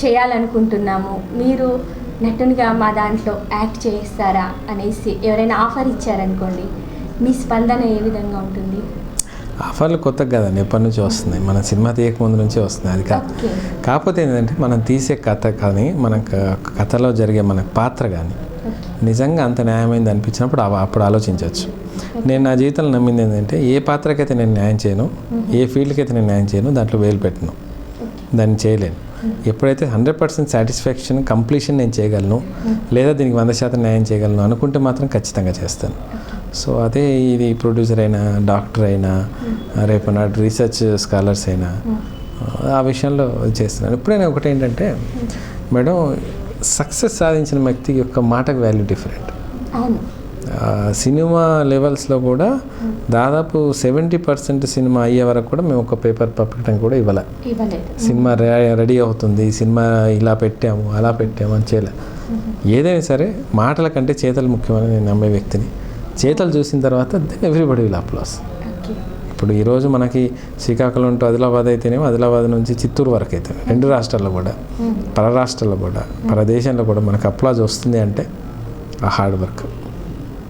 చేయాలనుకుంటున్నాము, మీరు నటునిగా మా దాంట్లో యాక్ట్ చేస్తారా అనేసి ఎవరైనా ఆఫర్ ఇచ్చారనుకోండి, మీ స్పందన ఏ విధంగా ఉంటుంది? ఆఫర్లు కొత్తగా కదండి, ఎప్పటి నుంచి వస్తున్నాయి, మన సినిమా తీయకముందు నుంచే వస్తున్నాయి. అది కాదు, కాకపోతే ఏంటంటే మనం తీసే కథ కానీ, మన కథలో జరిగే మన పాత్ర కానీ నిజంగా అంత న్యాయమైంది అనిపించినప్పుడు అప్పుడు ఆలోచించవచ్చు. నేను నా జీవితంలో నమ్మింది ఏంటంటే, ఏ పాత్రకైతే నేను న్యాయం చేయను, ఏ ఫీల్డ్కి అయితే నేను న్యాయం చేయను, దాంట్లో వేలు పెట్టను, దాన్ని చేయలేను. ఎప్పుడైతే 100% సాటిస్ఫాక్షన్ కంప్లీషన్ నేను చేయగలను, లేదా దీనికి 100% న్యాయం చేయగలను అనుకుంటే మాత్రం ఖచ్చితంగా చేస్తాను. సో అదే ఇది ప్రొడ్యూసర్ అయినా, డాక్టర్ అయినా, రేపు నాటి రీసెర్చ్ స్కాలర్స్ అయినా ఆ విషయంలో చేస్తున్నాను. ఎప్పుడైనా ఒకటి ఏంటంటే మేడం, సక్సెస్ సాధించిన వ్యక్తి యొక్క మాటకు వాల్యూ డిఫరెంట్. సినిమా లెవెల్స్లో కూడా దాదాపు 70% సినిమా అయ్యే వరకు కూడా మేము ఒక పేపర్ ప్రకటన కూడా ఇవ్వలేదు. సినిమా రెడీ అవుతుంది, సినిమా ఇలా పెట్టాము అలా పెట్టాము అని చేయలే. ఏదైనా సరే మాటల కంటే చేతలు ముఖ్యమని నేను నమ్మే వ్యక్తిని. చేతలు చూసిన తర్వాత ఎవ్రీబడి విల్ అప్లాస్. ఇప్పుడు ఈరోజు మనకి శ్రీకాకుళం టు ఆదిలాబాద్ అయితేనేమో, ఆదిలాబాద్ నుంచి చిత్తూరు వరకు అయితే 2 రాష్ట్రాల్లో కూడా, పర రాష్ట్రాల్లో కూడా, పర దేశంలో కూడా మనకు అప్లాజ్ వస్తుంది అంటే ఆ హార్డ్ వర్క్.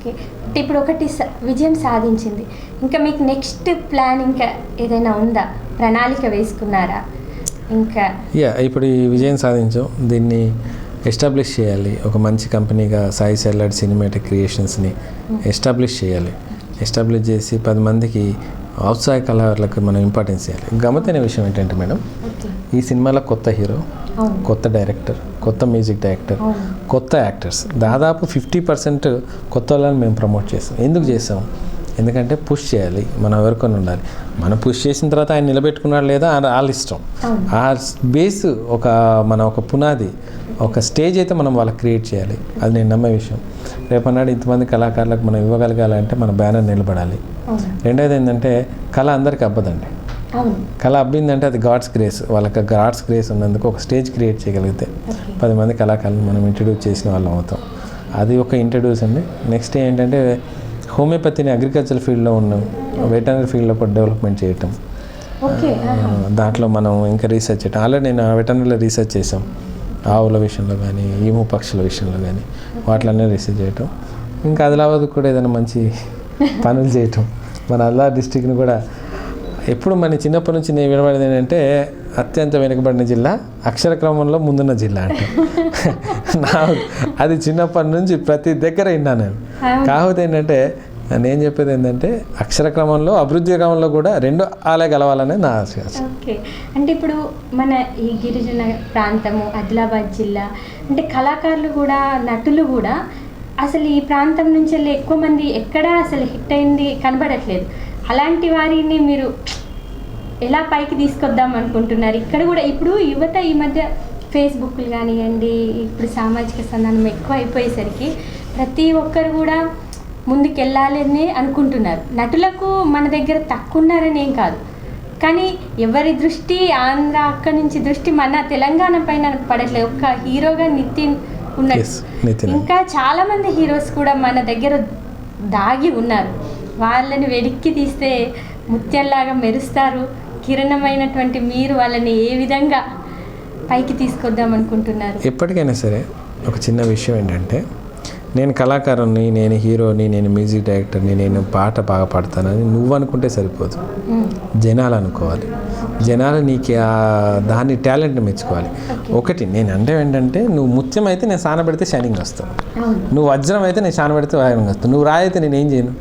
అంటే ఇప్పుడు ఒకటి విజయం సాధించింది, ఇంకా మీకు నెక్స్ట్ ప్లాన్ ఇంకా ఏదైనా ఉందా? ప్రణాళిక వేసుకున్నారా? ఇంకా ఇప్పుడు ఈ విజయం సాధించాం, దీన్ని ఎస్టాబ్లిష్ చేయాలి. ఒక మంచి కంపెనీగా సాయి సెల్లడ్ సినిమాటిక్ క్రియేషన్స్ని ఎస్టాబ్లిష్ చేయాలి. ఎస్టాబ్లిష్ చేసి 10 మందికి ఔత్సాహిక కళాకారులకు మనం ఇంపార్టెన్స్ ఇవ్వాలి. గమ్మతైన విషయం ఏంటంటే మేడం, ఈ సినిమాలో కొత్త హీరో, కొత్త డైరెక్టర్, కొత్త మ్యూజిక్ డైరెక్టర్, కొత్త యాక్టర్స్, దాదాపు 50% కొత్త వాళ్ళని మేము ప్రమోట్ చేస్తాం. ఎందుకు చేస్తాం? ఎందుకంటే పుష్ చేయాలి, మనం ఎవరికొని ఉండాలి. మనం పుష్ చేసిన తర్వాత ఆయన నిలబెట్టుకున్నాడు లేదా వాళ్ళ ఇష్టం. ఆ బేస్ ఒక పునాది, ఒక స్టేజ్ అయితే మనం వాళ్ళకి క్రియేట్ చేయాలి. అది నేను నమ్మే విషయం. రేపన్నాడు ఇంతమంది కళాకారులకు మనం ఇవ్వగలగాలంటే మన బ్యానర్ నిలబడాలి. రెండోది ఏంటంటే, కళ అందరికీ అబ్బదండి. కళ అబ్బిందంటే అది గాడ్స్ గ్రేస్. వాళ్ళకి గాడ్స్ గ్రేస్ ఉన్నందుకు ఒక స్టేజ్ క్రియేట్ చేయగలిగితే 10 మంది కళాకారులను మనం ఇంట్రడ్యూస్ చేసిన వాళ్ళం అవుతాం. అది ఒక ఇంట్రడ్యూస్ అండి. నెక్స్ట్ ఏంటంటే, హోమియోపతిని అగ్రికల్చర్ ఫీల్డ్లో ఉన్నాం, వెటనరీ ఫీల్డ్లో కూడా డెవలప్మెంట్ చేయటం. దాంట్లో మనం ఇంకా రీసెర్చ్ చేయటం. ఆల్రెడీ నేను వెటనరీలో రీసెర్చ్ చేసాం. ఆవుల విషయంలో కానీ, ఈము పక్షుల విషయంలో కానీ వాటిలన్నీ రీసెర్చ్ చేయటం. ఇంకా ఆదిలాబాద్ కూడా ఏదైనా మంచి పనులు చేయటం. మన ఆదిలాబాద్ డిస్టిక్ని కూడా ఎప్పుడు మన చిన్నప్పటి నుంచి నేను వినబడేది ఏంటంటే, అత్యంత వెనుకబడిన జిల్లా, అక్షర క్రమంలో ముందున్న జిల్లా అంటే అది చిన్నప్పటి నుంచి ప్రతి దగ్గర విన్నాను నేను. కాకపోతే ఏంటంటే, నేను చెప్పేది ఏంటంటే, అక్షర క్రమంలో అభివృద్ధి క్రమంలో కూడా 2 ఆలే కలవాలనే నా ఆశ. ఓకే, అంటే ఇప్పుడు మన ఈ గిరిజన ప్రాంతము ఆదిలాబాద్ జిల్లా అంటే కళాకారులు కూడా, నటులు కూడా అసలు ఈ ప్రాంతం నుంచి వెళ్ళి ఎక్కువ మంది ఎక్కడా అసలు హిట్ అయింది కనబడట్లేదు. అలాంటి వారిని మీరు ఎలా పైకి తీసుకొద్దాం అనుకుంటున్నారు? ఇక్కడ కూడా ఇప్పుడు యువత ఈ మధ్య ఫేస్బుక్లు కానివ్వండి, ఇప్పుడు సామాజిక సంధానం ఎక్కువ అయిపోయేసరికి ప్రతి ఒక్కరు కూడా ముందుకెళ్ళాలని అనుకుంటున్నారు. నటులకు మన దగ్గర తక్కువ ఉన్నారని ఏం కాదు, కానీ ఎవరి దృష్టి ఆంధ్ర అక్కడి నుంచి దృష్టి మన తెలంగాణ పైన పడట్లేదు. ఒక్క హీరోగా నితిన్ ఉన్నట్టు ఇంకా చాలామంది హీరోస్ కూడా మన దగ్గర దాగి ఉన్నారు. వాళ్ళని వెలిక్కి తీస్తే ముత్యంలాగా మెరుస్తారు. కిరణమైనటువంటి మీరు వాళ్ళని ఏ విధంగా పైకి తీసుకొద్దాం అనుకుంటున్నారు? ఎప్పటికైనా సరే ఒక చిన్న విషయం ఏంటంటే, నేను కళాకారుని, నేను హీరోని, నేను మ్యూజిక్ డైరెక్టర్ని, నేను పాట బాగా పాడతానని నువ్వు అనుకుంటే సరిపోదు, జనాలు అనుకోవాలి. జనాలు నీకు దాన్ని టాలెంట్ని మెచ్చుకోవాలి. ఒకటి నేను అంటే ఏంటంటే, నువ్వు ముత్యం అయితే నేను సాన పెడితే షైనింగ్ వస్తావు, నువ్వు వజ్రం అయితే నేను సాన పెడితే వైరింగ్ వస్తావు, నువ్వు రాయి అయితే నేను ఏం చేయను.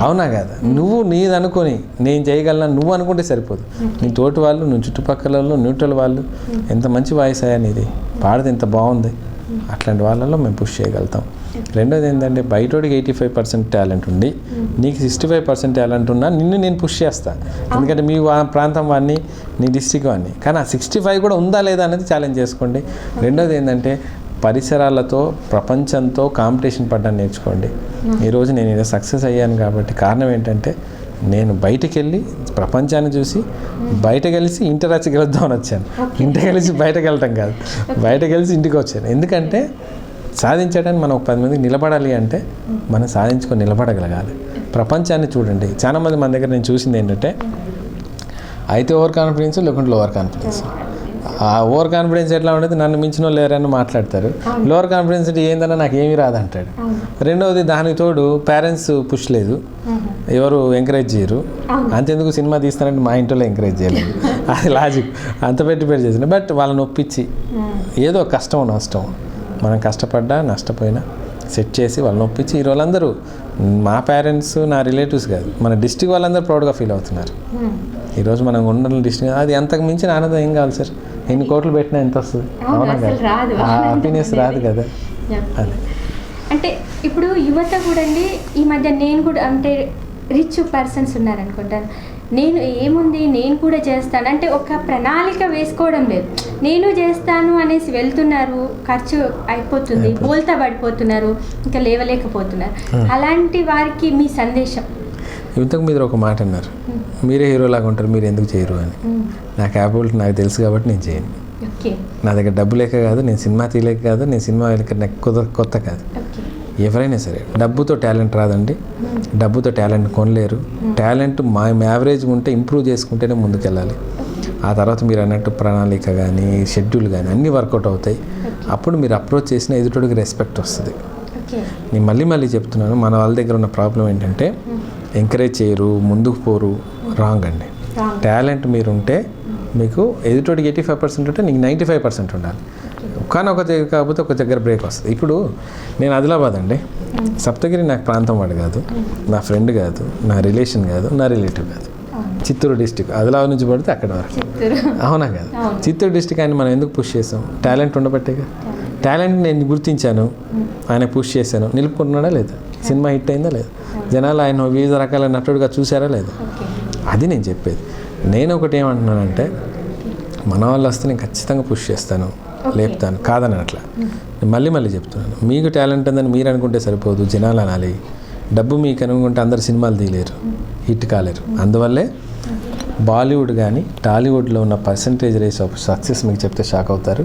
అవునా కదా? నువ్వు నీది అనుకొని నేను చేయగలను నువ్వు అనుకుంటే సరిపోదు. నీ తోటి వాళ్ళు, నువ్వు చుట్టుపక్కల వాళ్ళు, న్యూట్రల్ వాళ్ళు, ఎంత మంచి వాయిస్ అయ్యా నీది, పాడితే ఎంత బాగుంది, అట్లాంటి వాళ్ళలో మేము పుష్ చేయగలుగుతాం. రెండోది ఏంటంటే, బయటోడికి 85% టాలెంట్ ఉండి నీకు 65% టాలెంట్ ఉన్నా నిన్ను నేను పుష్ చేస్తాను. ఎందుకంటే మీ ప్రాంతం వాడిని, నీ డిస్ట్రిక్ట్ వాడిని, కానీ ఆ 65 కూడా ఉందా లేదా అనేది ఛాలెంజ్ చేసుకోండి. రెండోది ఏంటంటే, పరిసరాలతో, ప్రపంచంతో కాంపిటీషన్ పడ్డాన్ని నేర్చుకోండి. ఈరోజు నేను ఏదో సక్సెస్ అయ్యాను కాబట్టి కారణం ఏంటంటే, నేను బయటికి వెళ్ళి ప్రపంచాన్ని చూసి బయటకు కలిసి ఇంటి రచ్చి గెలుద్దామని వచ్చాను. ఇంటి కలిసి బయటకు వెళ్ళటం కాదు, బయటకు కలిసి ఇంటికి వచ్చాను. ఎందుకంటే సాధించడానికి మనం 10 మందికి నిలబడాలి అంటే మనం సాధించుకొని నిలబడగలగాలి. ప్రపంచాన్ని చూడండి, చాలామంది మన దగ్గర నేను చూసింది ఏంటంటే, అయితే ఓవర్ కాన్ఫిడెన్స్ లేకుంటే లోవర్ కాన్ఫిడెన్స్. ఆ ఓవర్ కాన్ఫిడెన్స్ ఎట్లా ఉండేది, నన్ను మించిన వాళ్ళు లేరని మాట్లాడతారు. లోవర్ కాన్ఫిడెన్స్ అంటే ఏందన్నా నాకు ఏమీ రాదంటాడు. రెండవది, దానికి తోడు పేరెంట్స్ పుష్ లేదు, ఎవరు ఎంకరేజ్ చేయరు. అంతెందుకు సినిమా తీస్తానంటే మా ఇంట్లో ఎంకరేజ్ చేయలేదు, అది లాజిక్. అంత పెట్టి చేసిన, బట్ వాళ్ళని ఒప్పించి ఏదో కష్టం నష్టం మనం కష్టపడ్డా నష్టపోయినా సెట్ చేసి వాళ్ళని ఒప్పించి ఈ వాళ్ళందరూ మా పేరెంట్స్, నా రిలేటివ్స్ కాదు, మన డిస్ట్రిక్ట్ వాళ్ళందరూ ప్రౌడ్గా ఫీల్ అవుతున్నారు. ఈరోజు మనం ఉన్న డిస్ట్రిక్ట్, అది అంతకు మించిన ఆనందం ఏం కావాలి సార్? ఎన్ని కోట్లు పెట్టినా ఎంత వస్తుంది? అవునా కదా? ఆ హ్యాపీనెస్ రాదు కదా. అదే అంటే ఇప్పుడు యువత కూడా అండి, ఈ మధ్య నేను కూడా అంటే రిచ్ పర్సన్స్ ఉన్నారనుకుంటాను, నేను ఏముంది నేను కూడా చేస్తాను అంటే ఒక ప్రణాళిక వేసుకోవడం లేదు, నేను చేస్తాను అనేసి వెళ్తున్నారు, ఖర్చు అయిపోతుంది, బోల్తా పడిపోతున్నారు, ఇంకా లేవలేకపోతున్నారు. అలాంటి వారికి మీ సందేశం? ఇంతకు మీరు ఒక మాట అన్నారు, మీరే హీరోలాగా ఉంటారు, మీరు ఎందుకు చేయరు అని. నా క్యాపబిలిటీ నాకు తెలుసు కాబట్టి నేను చేయను. నా దగ్గర డబ్బు లేక కాదు, నేను సినిమా తీయలేక కాదు, నేను సినిమా వెళ్ళక నాకు కొత్త కాదు. ఎవరైనా సరే డబ్బుతో టాలెంట్ రాదండి, డబ్బుతో టాలెంట్ కొనలేరు. టాలెంట్ మా యావరేజ్గా ఉంటే ఇంప్రూవ్ చేసుకుంటేనే ముందుకెళ్ళాలి. ఆ తర్వాత మీరు అన్నట్టు ప్రణాళిక కానీ షెడ్యూల్ కానీ అన్నీ వర్కౌట్ అవుతాయి. అప్పుడు మీరు అప్రోచ్ చేసిన ఎదుటోడికి రెస్పెక్ట్ వస్తుంది. నేను మళ్ళీ చెప్తున్నాను, మన వాళ్ళ దగ్గర ఉన్న ప్రాబ్లం ఏంటంటే ఎంకరేజ్ చేయరు, ముందుకు పోరు. రాంగ్ అండి. టాలెంట్ మీరు ఉంటే మీకు ఎదుటోడికి 85% ఉంటే నీకు 95% ఉండాలి. కానీ ఒక దగ్గర కాకపోతే ఒక దగ్గర బ్రేక్ వస్తుంది. ఇప్పుడు నేను ఆదిలాబాద్ అండి, సప్తగిరి నాకు ప్రాంతం వాడు కాదు, నా ఫ్రెండ్ కాదు, నా రిలేషన్ కాదు, నా రిలేటివ్ కాదు. చిత్తూరు డిస్టిక్, ఆదిలాబాద్ నుంచి పడితే అక్కడ వరకు. అవునా కాదు? చిత్తూరు డిస్టిక్ ఆయన మనం ఎందుకు పుష్ చేసాం? టాలెంట్ ఉండబట్టేగా. టాలెంట్ నేను గుర్తించాను, ఆయన పుష్ చేశాను, నిలుపుకుంటున్నాడా లేదా? సినిమా హిట్ అయిందా లేదా? జనాలు ఆయన వివిధ రకాల నటుడుగా చూసారా లేదా? అది నేను చెప్పేది. నేను ఒకటి ఏమంటున్నానంటే, మన వాళ్ళు వస్తే నేను ఖచ్చితంగా పుష్ చేస్తాను, లేపుతాను, కాదని అట్లా. నేను మళ్ళీ చెప్తున్నాను, మీకు టాలెంట్ ఉందని మీరు అనుకుంటే సరిపోదు, జనాలు అనాలి. డబ్బు మీకు అనుకుంటే అందరు సినిమాలు తీయలేరు, హిట్ కాలేరు. అందువల్లే బాలీవుడ్ కానీ టాలీవుడ్లో ఉన్న పర్సంటేజ్ రేస్ ఆఫ్ సక్సెస్ మీకు చెప్తే షాక్ అవుతారు.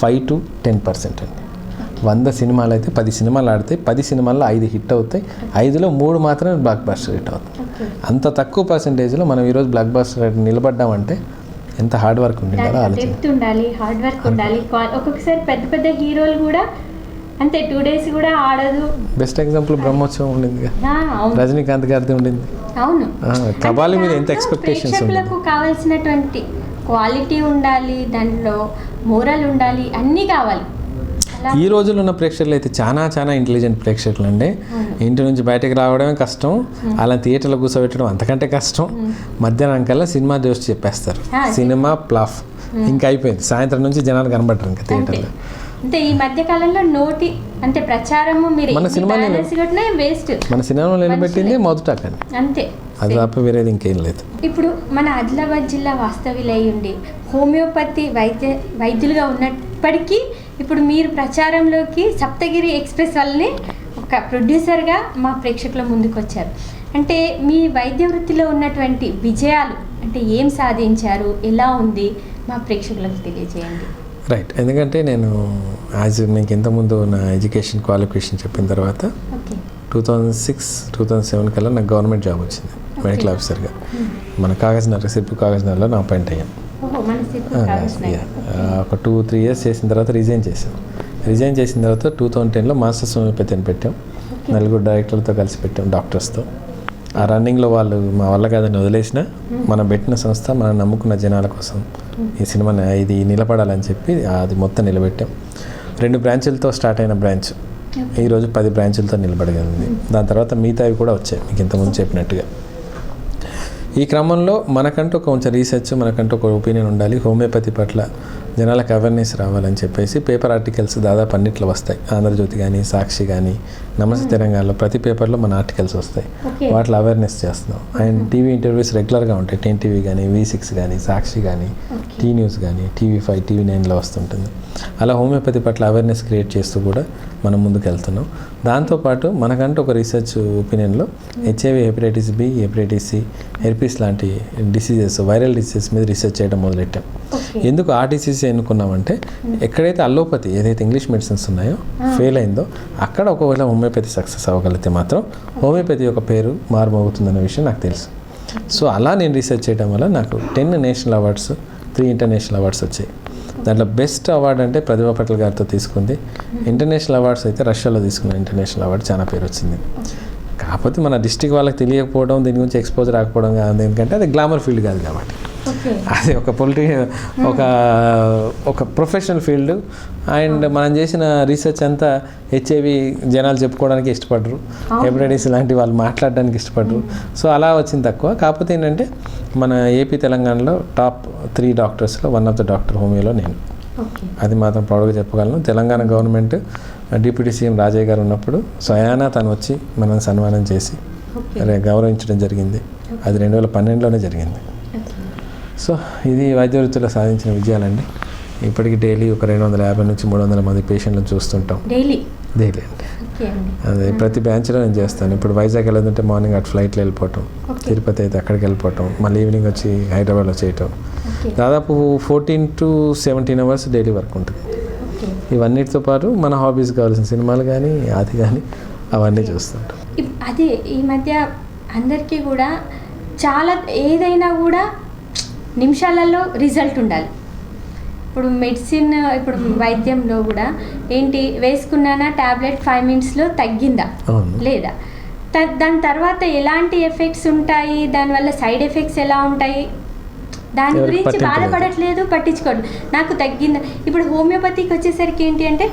5 to 10% అండి. 100 సినిమాలు అయితే 10 సినిమాలు ఆడితే 10 సినిమాల్లో 5 హిట్ అవుతాయి, 5లో 3 మాత్రమే బ్లాక్ బస్టర్ హిట్ అవుతాయి. అంత తక్కువ పర్సంటేజ్లో మనం ఈరోజు బ్లాక్ బస్టర్ నిలబడ్డామంటే ఎంత హార్డ్ వర్క్ ఉండాలి, హార్డ్ వర్క్ ఉండాలి. ఒక్కొక్కసారి పెద్ద హీరోలు కూడా అంతే 2 days కూడా ఆడదు. బెస్ట్ ఎగ్జాంపుల్ బ్రహ్మోత్సవం ఉండింది, రజనీకాంత్ గారిది ఉండింది. అవును, కబాలి మీద ఎంత ఎక్స్పెక్టేషన్స్ ఉంది. కావాల్సినటువంటి క్వాలిటీ ఉండాలి, దాంట్లో మోరల్ ఉండాలి, అన్నీ కావాలి. ఈ రోజుల్లో ఉన్న ప్రేక్షకులు అయితే చాలా ఇంటెలిజెంట్ ప్రేక్షకులు అండి. ఇంటి నుంచి బయటకు రావడమే కష్టం, అలా థియేటర్లో కూర్చోబెట్టడం అంతకంటే కష్టం. మధ్యాహ్నం కల్లా సినిమా చూసి చెప్పేస్తారు, సినిమా ప్లాఫ్, ఇంకా అయిపోయింది. సాయంత్రం నుంచి జనాలు కనబడరు ఇంకా థియేటర్లో. అంటే ఈ మధ్య కాలంలో నోటి అంటే ప్రచారము మీరు మన సినిమాలో వేస్ట్, మన సినిమాలో నిలబెట్టింది మొదట అంతే, అది తప్ప వేరేది ఇంకేం లేదు. ఇప్పుడు మన ఆదిలాబాద్ జిల్లా వాస్తవ్యులై ఉండి హోమియోపతి వైద్యులుగా ఉన్నప్పటికీ ఇప్పుడు మీరు ప్రచారంలోకి సప్తగిరి ఎక్స్ప్రెస్ వల్లనే ఒక ప్రొడ్యూసర్గా మా ప్రేక్షకుల ముందుకు వచ్చారు. అంటే మీ వైద్య వృత్తిలో ఉన్నటువంటి విజయాలు అంటే ఏం సాధించారు, ఎలా ఉంది, మా ప్రేక్షకులకు తెలియజేయండి. రైట్, ఎందుకంటే నేను మీకు ఇంతకుముందు నా ఎడ్యుకేషన్ క్వాలిఫికేషన్ చెప్పిన తర్వాత 2006-2007 కల్లా నాకు గవర్నమెంట్ జాబ్ వచ్చింది మెడికల్ ఆఫీసర్గా. మన కాగజ్నగర్, సిర్పు కాగజ్నగర్లో నా అపాయింట్ అయ్యాను. ఒక 2-3 years చేసిన తర్వాత రిజైన్ చేశాను. రిజైన్ చేసిన తర్వాత 2010లో మాస్టర్స్ హోమియోపతి అని పెట్టాం. నలుగురు డైరెక్టర్లతో కలిసి పెట్టాం, డాక్టర్స్తో. ఆ రన్నింగ్లో వాళ్ళు మా వల్ల కాదని వదిలేసిన మనం పెట్టిన సంస్థ మనం నమ్ముకున్న జనాల కోసం ఈ సినిమాని ఇది నిలబడాలని చెప్పి అది మొత్తం నిలబెట్టాం. 2 బ్రాంచులతో స్టార్ట్ అయిన బ్రాంచ్ ఈరోజు 10 బ్రాంచులతో నిలబడగలిగింది. దాని తర్వాత మిగతావి కూడా వచ్చాయి మీకు ఇంతకుముందు చెప్పినట్టుగా. ఈ క్రమంలో మనకంటూ కొంచెం రీసెర్చ్, మనకంటూ ఒక ఒపీనియన్ ఉండాలి. హోమియోపతి పట్ల జనాలకు అవేర్నెస్ రావాలని చెప్పేసి పేపర్ ఆర్టికల్స్ దాదాపు అన్నిట్లో వస్తాయి. ఆంధ్రజ్యోతి కానీ, సాక్షి కానీ, నమస్తే తెలంగాణలో ప్రతి పేపర్లో మన ఆర్టికల్స్ వస్తాయి. వాటిలో అవేర్నెస్ చేస్తున్నాం. అండ్ టీవీ ఇంటర్వ్యూస్ రెగ్యులర్గా ఉంటాయి. 10 టీవీ కానీ, V6 కానీ, సాక్షి కానీ, టీ న్యూస్ కానీ, TV5, TV9లో వస్తుంటుంది. అలా హోమియోపతి పట్ల అవేర్నెస్ క్రియేట్ చేస్తూ కూడా మనం ముందుకు వెళ్తున్నాం. దాంతోపాటు మనకంటూ ఒక రీసెర్చ్ ఒపీనియన్లో HIV, hepatitis B, hepatitis C, herpes లాంటి డిసీజెస్, వైరల్ డిసీజెస్ మీద రీసెర్చ్ చేయడం మొదలెట్టాం. ఎందుకు ఆ డిసీజ్ ఎన్నుకున్నామంటే ఎక్కడైతే అల్లోపతి ఏదైతే ఇంగ్లీష్ మెడిసిన్స్ ఉన్నాయో ఫెయిల్ అయిందో అక్కడ ఒకవేళ హోమియోపతి సక్సెస్ అవ్వగలిగితే మాత్రం హోమియోపతి యొక్క పేరు మారుమోగుతుందన్న విషయం నాకు తెలుసు. సో అలా నేను రీసెర్చ్ చేయడం వల్ల నాకు 10 నేషనల్ అవార్డ్స్, 3 ఇంటర్నేషనల్ అవార్డ్స్ వచ్చాయి. దాంట్లో బెస్ట్ అవార్డు అంటే ప్రతిభా పటేల్ గారితో తీసుకుంది. ఇంటర్నేషనల్ అవార్డ్స్ అయితే రష్యాలో తీసుకున్న ఇంటర్నేషనల్ అవార్డు చాలా పేరు వచ్చింది. కాకపోతే మన డిస్ట్రిక్ట్ వాళ్ళకి తెలియకపోవడం, దీని గురించి ఎక్స్పోజర్ రాకపోవడం కాదు. ఎందుకంటే అది గ్లామర్ ఫీల్డ్ కాదు కాబట్టి. అది ఒక ఒక ప్రొఫెషనల్ ఫీల్డ్. అండ్ మనం చేసిన రీసెర్చ్ అంతా HIV జనాలు చెప్పుకోవడానికి ఇష్టపడరు, హెపటైటిస్ లాంటి వాళ్ళు మాట్లాడడానికి ఇష్టపడరు. సో అలా వచ్చింది తక్కువ. కాకపోతే ఏంటంటే మన ఏపీ తెలంగాణలో టాప్ 3 డాక్టర్స్లో వన్ ఆఫ్ ద డాక్టర్ హోమియోలో నేను. అది మాత్రం ప్రౌడ్గా చెప్పగలను. Telangana government deputy CM Rajayya garu ఉన్నప్పుడు స్వయానా తను వచ్చి మనం సన్మానం చేసి గౌరవించడం జరిగింది. అది 2012లోనే జరిగింది. సో ఇది వైద్య వృత్తిలో సాధించిన విజయాలండి. ఇప్పటికి డైలీ ఒక 250 నుంచి 300 మంది పేషెంట్లను చూస్తుంటాం. డైలీ అండి. అదే ప్రతి బ్రాంచ్లో నేను చేస్తాను. ఇప్పుడు వైజాగ్ వెళ్ళదంటే మార్నింగ్ అటు ఫ్లైట్లో వెళ్ళిపోవటం, తిరుపతి అయితే అక్కడికి వెళ్ళిపోవటం, మళ్ళీ ఈవినింగ్ వచ్చి హైదరాబాద్లో చేయటం. దాదాపు 14 to 17 అవర్స్ డైలీ వర్క్ ఉంటుంది. ఇవన్నిటితో పాటు మన హాబీస్ కావాల్సిన సినిమాలు కానీ అది కానీ అవన్నీ చూస్తుంటాం. అదే ఈ మధ్య అందరికీ కూడా చాలా ఏదైనా కూడా నిమిషాలలో రిజల్ట్ ఉండాలి. ఇప్పుడు మెడిసిన్, ఇప్పుడు వైద్యంలో కూడా ఏంటి వేసుకున్నానా ట్యాబ్లెట్ 5 minutesలో తగ్గిందా లేదా, దాని తర్వాత ఎలాంటి ఎఫెక్ట్స్ ఉంటాయి, దానివల్ల సైడ్ ఎఫెక్ట్స్ ఎలా ఉంటాయి, దాని గురించి బాధపడట్లేదు, పట్టించుకోండి నాకు తగ్గిందా. ఇప్పుడు హోమియోపతికి వచ్చేసరికి ఏంటి అంటే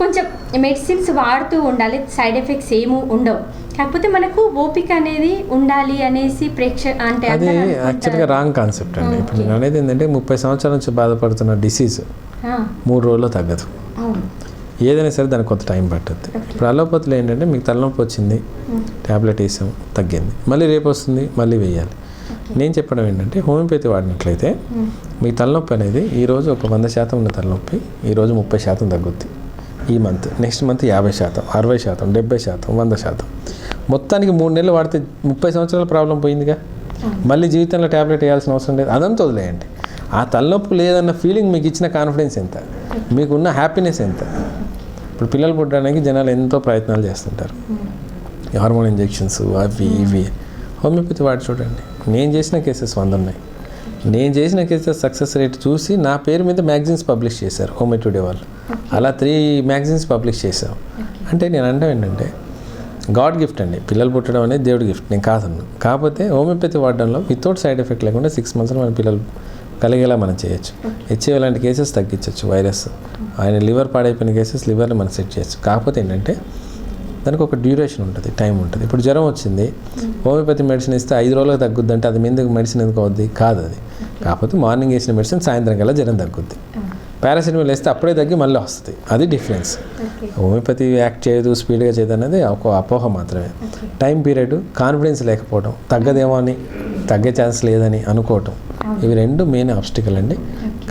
కొంచెం మెడిసిన్స్ వాడుతూ ఉండాలి, సైడ్ ఎఫెక్ట్స్ ఏమీ ఉండవు. కాకపోతే మనకు ఓపిక అనేది ఉండాలి అనేసి అంటే అది యాక్చువల్గా రాంగ్ కాన్సెప్ట్ అండి. ఇప్పుడు నేను అనేది ఏంటంటే 30 సంవత్సరాల నుంచి బాధపడుతున్న డిసీజ్ 3 రోజుల్లో తగ్గదు. ఏదైనా సరే దానికి కొంత టైం పట్టుద్ది. ఇప్పుడు అలోపతిలో ఏంటంటే మీకు తలనొప్పి వచ్చింది, ట్యాబ్లెట్ వేసాం, తగ్గింది, మళ్ళీ రేపు వస్తుంది, మళ్ళీ వేయాలి. నేను చెప్పడం ఏంటంటే హోమియోపతి వాడినట్లయితే మీ తలనొప్పి అనేది ఈరోజు ఒక 100% ఉన్న తలనొప్పి ఈరోజు 30% తగ్గుద్ది. ఈ మంత్, నెక్స్ట్ మంత్ 50%, 60%, 70%, 100%. మొత్తానికి 3 నెలలు వాడితే 30 సంవత్సరాల ప్రాబ్లం పోయిందిగా. మళ్ళీ జీవితంలో ట్యాబ్లెట్ వేయాల్సిన అవసరం లేదు. అదంతా వదిలేయండి. ఆ తలనొప్పి లేదన్న ఫీలింగ్ మీకు ఇచ్చిన కాన్ఫిడెన్స్ ఎంత, మీకున్న హ్యాపీనెస్ ఎంత. ఇప్పుడు పిల్లలు పుట్టడానికి జనాలు ఎంతో ప్రయత్నాలు చేస్తుంటారు, హార్మోన్ ఇంజెక్షన్స్ అవి ఇవి. హోమియోపతి వాడి చూడండి, నేను చేసిన కేసెస్ 100 ఉన్నాయి. నేను చేసిన కేసెస్ సక్సెస్ రేట్ చూసి నా పేరు మీద మ్యాగజైన్స్ పబ్లిష్ చేశారు హోమియో టుడే వాళ్ళు. అలా 3 మ్యాగజైన్స్ పబ్లిష్ చేశాం. అంటే నేను అంటాం ఏంటంటే గాడ్ గిఫ్ట్ అండి, పిల్లలు పుట్టడం అనేది దేవుడి గిఫ్ట్, నేను కాదన్నా. కాకపోతే హోమియోపతి వాడడంలో వితౌట్ సైడ్ ఎఫెక్ట్ లేకుండా 6 monthsలో మన పిల్లలు కలిగేలా మనం చేయొచ్చు. HIV లాంటి కేసెస్ తగ్గించవచ్చు. వైరస్ ఆయన లివర్ పాడైపోయిన కేసెస్ లివర్ని మనం సెట్ చేయొచ్చు. కాకపోతే ఏంటంటే దానికి ఒక డ్యూరేషన్ ఉంటుంది, టైం ఉంటుంది. ఇప్పుడు జ్వరం వచ్చింది, హోమియోపతి మెడిసిన్ ఇస్తే 5 రోజులకు తగ్గుద్ది అంటే అది మీద మెడిసిన్ ఎందుకు అవుద్ది? కాదు అది. కాకపోతే మార్నింగ్ వేసిన మెడిసిన్ సాయంత్రం కల్లా జ్వరం తగ్గుద్ది. పారాసిటమాల్ వేస్తే అప్పుడే తగ్గి మళ్ళీ వస్తుంది, అది డిఫరెన్స్. హోమియోపతి యాక్ట్ చేయదు, స్పీడ్గా చేయదు అనేది ఒక అపోహ మాత్రమే. టైం పీరియడ్, కాన్ఫిడెన్స్ లేకపోవడం, తగ్గదేమో అని, తగ్గే ఛాన్స్ లేదని అనుకోవటం, ఇవి 2 మెయిన్ ఆబ్స్టికల్ అండి.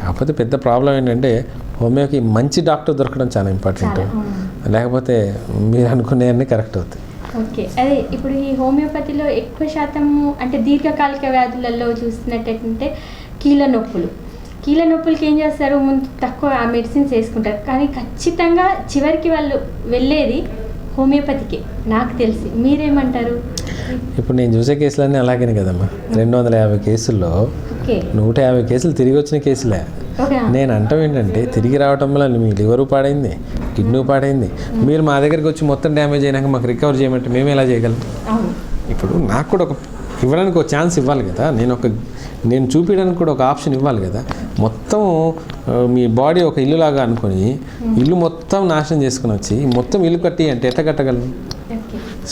కాకపోతే పెద్ద ప్రాబ్లం ఏంటంటే హోమియోకి మంచి డాక్టర్ దొరకడం చాలా ఇంపార్టెంట్. లేకపోతే మీరు అనుకునేవన్నీ కరెక్ట్ అవుతాయి. ఓకే, అదే ఇప్పుడు ఈ హోమియోపతిలో ఎక్కువ శాతము అంటే దీర్ఘకాలిక వ్యాధులలో చూస్తున్నట్టయితే కీళ్ళ నొప్పులకి ఏం చేస్తారు, ముందు తక్కువ ఆ మెడిసిన్స్ వేసుకుంటారు, కానీ ఖచ్చితంగా చివరికి వాళ్ళు వెళ్ళేది హోమియోపతికి నాకు తెలిసి. మీరేమంటారు? ఇప్పుడు నేను చూసే కేసులన్నీ అలాగే కదమ్మా. 250 కేసుల్లో 150 కేసులు తిరిగి వచ్చిన కేసులే. నేను అంటాం ఏంటంటే తిరిగి రావటం వల్ల మీ లివరు పాడైంది, కిడ్నీ పాడైంది, మీరు మా దగ్గరికి వచ్చి మొత్తం డ్యామేజ్ అయినాక మాకు రికవర్ చేయమంటే మేము ఎలా చేయగలం? ఇప్పుడు నాకు కూడా ఇవ్వడానికి ఒక ఛాన్స్ ఇవ్వాలి కదా, నేను చూపించడానికి కూడా ఒక ఆప్షన్ ఇవ్వాలి కదా. మొత్తం మీ బాడీ ఒక ఇల్లులాగా అనుకొని ఇల్లు మొత్తం నాశనం చేసుకుని వచ్చి మొత్తం ఇల్లు కట్టి అంటే ఎట్లా కట్టగలను?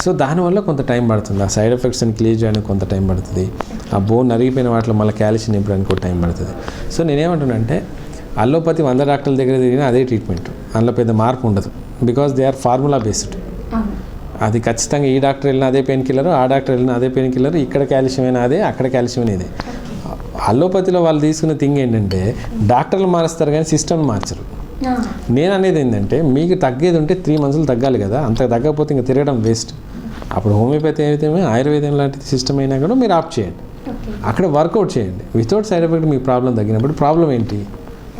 సో దానివల్ల కొంత టైం పడుతుంది. ఆ సైడ్ ఎఫెక్ట్స్ని క్లియర్ చేయడానికి కొంత టైం పడుతుంది. ఆ బోన్ అరిగిపోయిన వాటిలో మళ్ళీ క్యాల్షియం నింపడానికి కూడా టైం పడుతుంది. సో నేనేమంటున్నానంటే అల్లోపతి 100 డాక్టర్ల దగ్గర తిరిగినా అదే ట్రీట్మెంట్, అందులో పెద్ద మార్పు ఉండదు. Because they are formula based. అది ఖచ్చితంగా ఈ డాక్టర్ వెళ్ళినా అదే పెయిన్ కిల్లర్, ఆ డాక్టర్ వెళ్ళినా అదే పెయిన్ కిల్లర్, ఇక్కడ క్యాల్షియం అయినా అదే, అక్కడ క్యాల్షియం అయినా ఇదే. అల్లోపతిలో వాళ్ళు తీసుకున్న థింగ్ ఏంటంటే డాక్టర్లు మారుస్తారు కానీ సిస్టమ్ మార్చరు. నేను అనేది ఏంటంటే మీకు తగ్గేది ఉంటే 3 మంత్స్లో తగ్గాలి కదా, అంత తగ్గకపోతే ఇంకా తిరగడం వేస్ట్. అప్పుడు హోమియోపతి అయితే ఆయుర్వేదం లాంటి సిస్టమ్ అయినా కూడా మీరు ఆప్ట్ చేయండి, అక్కడ వర్కౌట్ చేయండి. వితౌట్ సైడ్ ఎఫెక్ట్ మీ ప్రాబ్లం తగ్గినప్పుడు ప్రాబ్లం ఏంటి?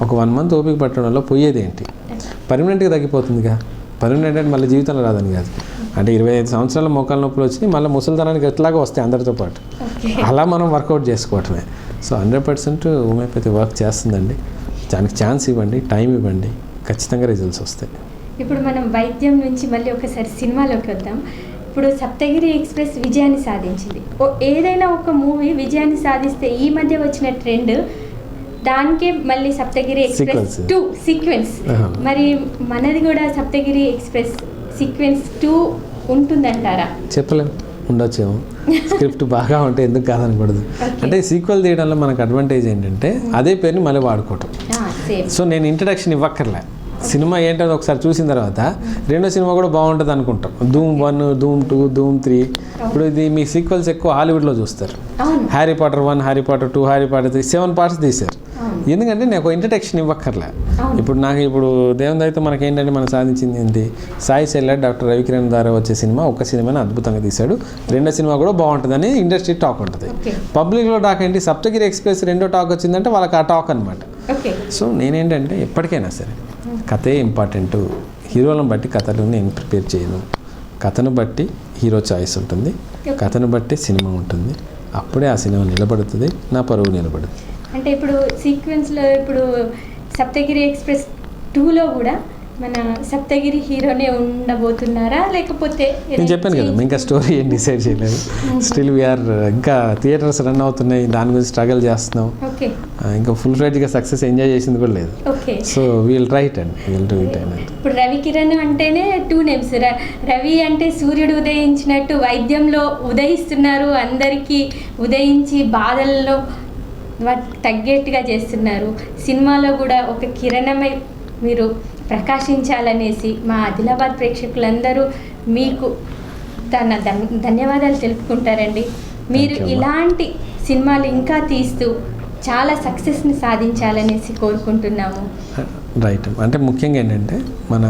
ఒక 1 మంత్ ఓపిక పట్టడం వల్ల పోయేది ఏంటి? పర్మనెంట్గా తగ్గిపోతుందిగా. పర్మనెంట్ అంటే మళ్ళీ జీవితంలో రాదని కాదు. అంటే 25 సంవత్సరాల మోకాల నొప్పులు వచ్చి మళ్ళీ ముసలితనానికి ఎట్లాగా వస్తాయి అందరితో పాటు, అలా మనం వర్కౌట్ చేసుకోవటమే. సో 100% హోమియోపతి వర్క్ చేస్తుందండి. దానికి ఛాన్స్ ఇవ్వండి, టైం ఇవ్వండి, ఖచ్చితంగా రిజల్ట్స్ వస్తాయి. ఇప్పుడు మనం వైద్యం నుంచి మళ్ళీ ఒకసారి సినిమాలోకి వద్దాం. ఇప్పుడు సప్తగిరి ఎక్స్ప్రెస్ విజయాన్ని సాధించింది. ఏదైనా ఒక మూవీ విజయాన్ని సాధిస్తే ఈ మధ్య వచ్చిన ట్రెండ్ దానికే మళ్ళీ సప్తగిరి ఎక్స్ప్రెస్ 2 సీక్వెన్స్. మరి మనది కూడా సప్తగిరి ఎక్స్ప్రెస్ సీక్వెన్స్ 2 ఉంటుందంటారా? చెప్పలేము, ఉండొచ్చేమో. స్క్రిప్ట్ బాగా ఉంటే ఎందుకు కాదనకూడదు. అంటే సీక్వెల్ తీయడంలో మనకు అడ్వాంటేజ్ ఏంటంటే అదే పేరుని మళ్ళీ వాడుకోవటం. సో నేను ఇంట్రడక్షన్ ఇవ్వక్కర్లే, సినిమా ఏంటో ఒకసారి చూసిన తర్వాత రెండో సినిమా కూడా బాగుంటుంది అనుకుంటాం. ధూమ్ 1, ధూమ్ 2, ధూమ్ 3. ఇప్పుడు ఇది మీ సీక్వెల్స్ ఎక్కువ హాలీవుడ్లో చూస్తారు. Harry Potter 1, Harry Potter 2, Harry Potter 3, 7 parts తీశారు. ఎందుకంటే నాకు ఇంట్రడక్షన్ ఇవ్వక్కర్లే. ఇప్పుడు దేవుని దయతో మనకి ఏంటంటే మనం సాధించింది ఏంటి? సాయి సెల్లర్, డాక్టర్ రవికిరణ్ ద్వారా వచ్చే సినిమా ఒక సినిమాని అద్భుతంగా తీశాడు, రెండో సినిమా కూడా బాగుంటుందని ఇండస్ట్రీ టాక్ ఉంటుంది. పబ్లిక్లో టాక్ ఏంటి? సప్తగిరి ఎక్స్ప్రెస్ రెండో టాక్ వచ్చిందంటే వాళ్ళకి ఆ టాక్ అనమాట. సో నేనేంటంటే ఎప్పటికైనా సరే కథే ఇంపార్టెంట్. హీరోలను బట్టి కథలు నేను ప్రిపేర్ చేయను. కథను బట్టి హీరో చాయిస్ ఉంటుంది, కథను బట్టి సినిమా ఉంటుంది. అప్పుడే ఆ సినిమా నిలబడుతుంది, నా పరువు నిలబడుతుంది. అంటే ఇప్పుడు సీక్వెన్స్లో ఇప్పుడు సప్తగిరి ఎక్స్ప్రెస్ 2లో కూడా మన సప్తగిరి హీరోనే ఉండబోతున్నారా, లేకపోతే? నేను చెప్పాను కదా, ఇంకా స్టోరీ ఏం డిసైడ్ చేయలేదు. స్టిల్ వీఆర్ ఇంకా థియేటర్స్ రన్ అవుతున్నాయి, దాని గురించి స్ట్రగల్ చేస్తున్నాం. ఇంకా ఫుల్ ఫ్లెడ్జ్గా సక్సెస్ ఎంజాయ్ చేసింది కూడా లేదు. So we'll try it and we'll do it and. ఇప్పుడు రవికిరణ్ అంటేనే 2 నేమ్స్. రవి అంటే సూర్యుడు ఉదయించినట్టు వైద్యంలో ఉదయిస్తున్నారు, అందరికీ ఉదయించి బాధల్లో తగ్గేట్టుగా చేస్తున్నారు. సినిమాలో కూడా ఒక కిరణమై మీరు ప్రకాశించాలనేసి మా ఆదిలాబాద్ ప్రేక్షకులందరూ మీకు ధన్యవాదాలు తెలుపుకుంటారండి. మీరు ఇలాంటి సినిమాలు ఇంకా తీస్తూ చాలా సక్సెస్ని సాధించాలనేసి కోరుకుంటున్నాము. రైట్. అంటే ముఖ్యంగా ఏంటంటే మన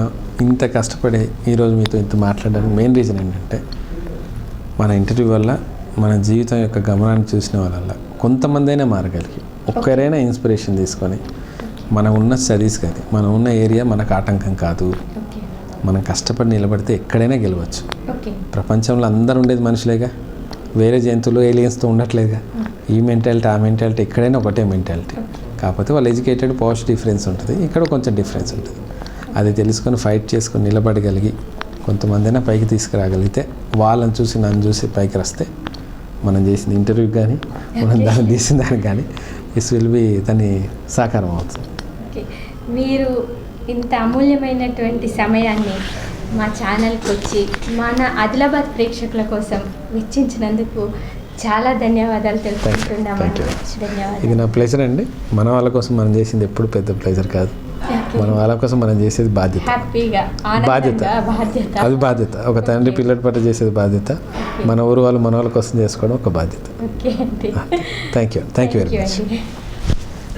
ఇంత కష్టపడి ఈరోజు మీతో ఇంత మాట్లాడడానికి మెయిన్ రీజన్ ఏంటంటే మన ఇంటర్వ్యూ వల్ల మన జీవితం యొక్క గమనాన్ని చూసిన వాళ్ళ కొంతమంది అయినా మారగలిగి ఒక్కరైనా ఇన్స్పిరేషన్ తీసుకొని మనం ఉన్న స్టడీస్ కానీ మనం ఉన్న ఏరియా మనకు ఆటంకం కాదు, మనం కష్టపడి నిలబడితే ఎక్కడైనా గెలవచ్చు. ప్రపంచంలో అందరూ ఉండేది మనుషులేగా, వేరే జంతువులు ఏలియన్స్తో ఉండట్లేదుగా. ఈ మెంటాలిటీ ఆ మెంటాలిటీ ఎక్కడైనా ఒకటే మెంటాలిటీ. కాకపోతే వాళ్ళు ఎడ్యుకేటెడ్ పాజిటివ్ డిఫరెన్స్ ఉంటుంది, ఇక్కడ కొంచెం డిఫరెన్స్ ఉంటుంది. అది తెలుసుకొని ఫైట్ చేసుకొని నిలబడగలిగి కొంతమందైనా పైకి తీసుకురాగలిగితే వాళ్ళని చూసి నన్ను చూసి పైకి వస్తే మనం చేసిన ఇంటర్వ్యూ కానీ మనం దాన్ని తీసిన దానికి కానీ ఇస్ విల్ బి దాన్ని సాకారం అవుతుంది. మీరు ఇంత అమూల్యమైనటువంటి సమయాన్ని మా ఛానల్కి వచ్చి మన ఆదిలాబాద్ ప్రేక్షకుల కోసం వెచ్చించినందుకు చాలా ధన్యవాదాలు తెలుపుకుంటున్నాము. ధన్యవాదాలు. ఇది నా ప్లెజర్ అండి. మన వాళ్ళ కోసం మనం చేసింది ఎప్పుడు పెద్ద ప్లెజర్ కాదు, మన వాళ్ళ కోసం మనం చేసేది బాధ్యత. అది బాధ్యత. ఒక తండ్రి పిల్లడి పట్ల చేసేది బాధ్యత, మన ఊరు వాళ్ళు మన వాళ్ళ కోసం చేసుకోవడం ఒక బాధ్యత. Thank you very much.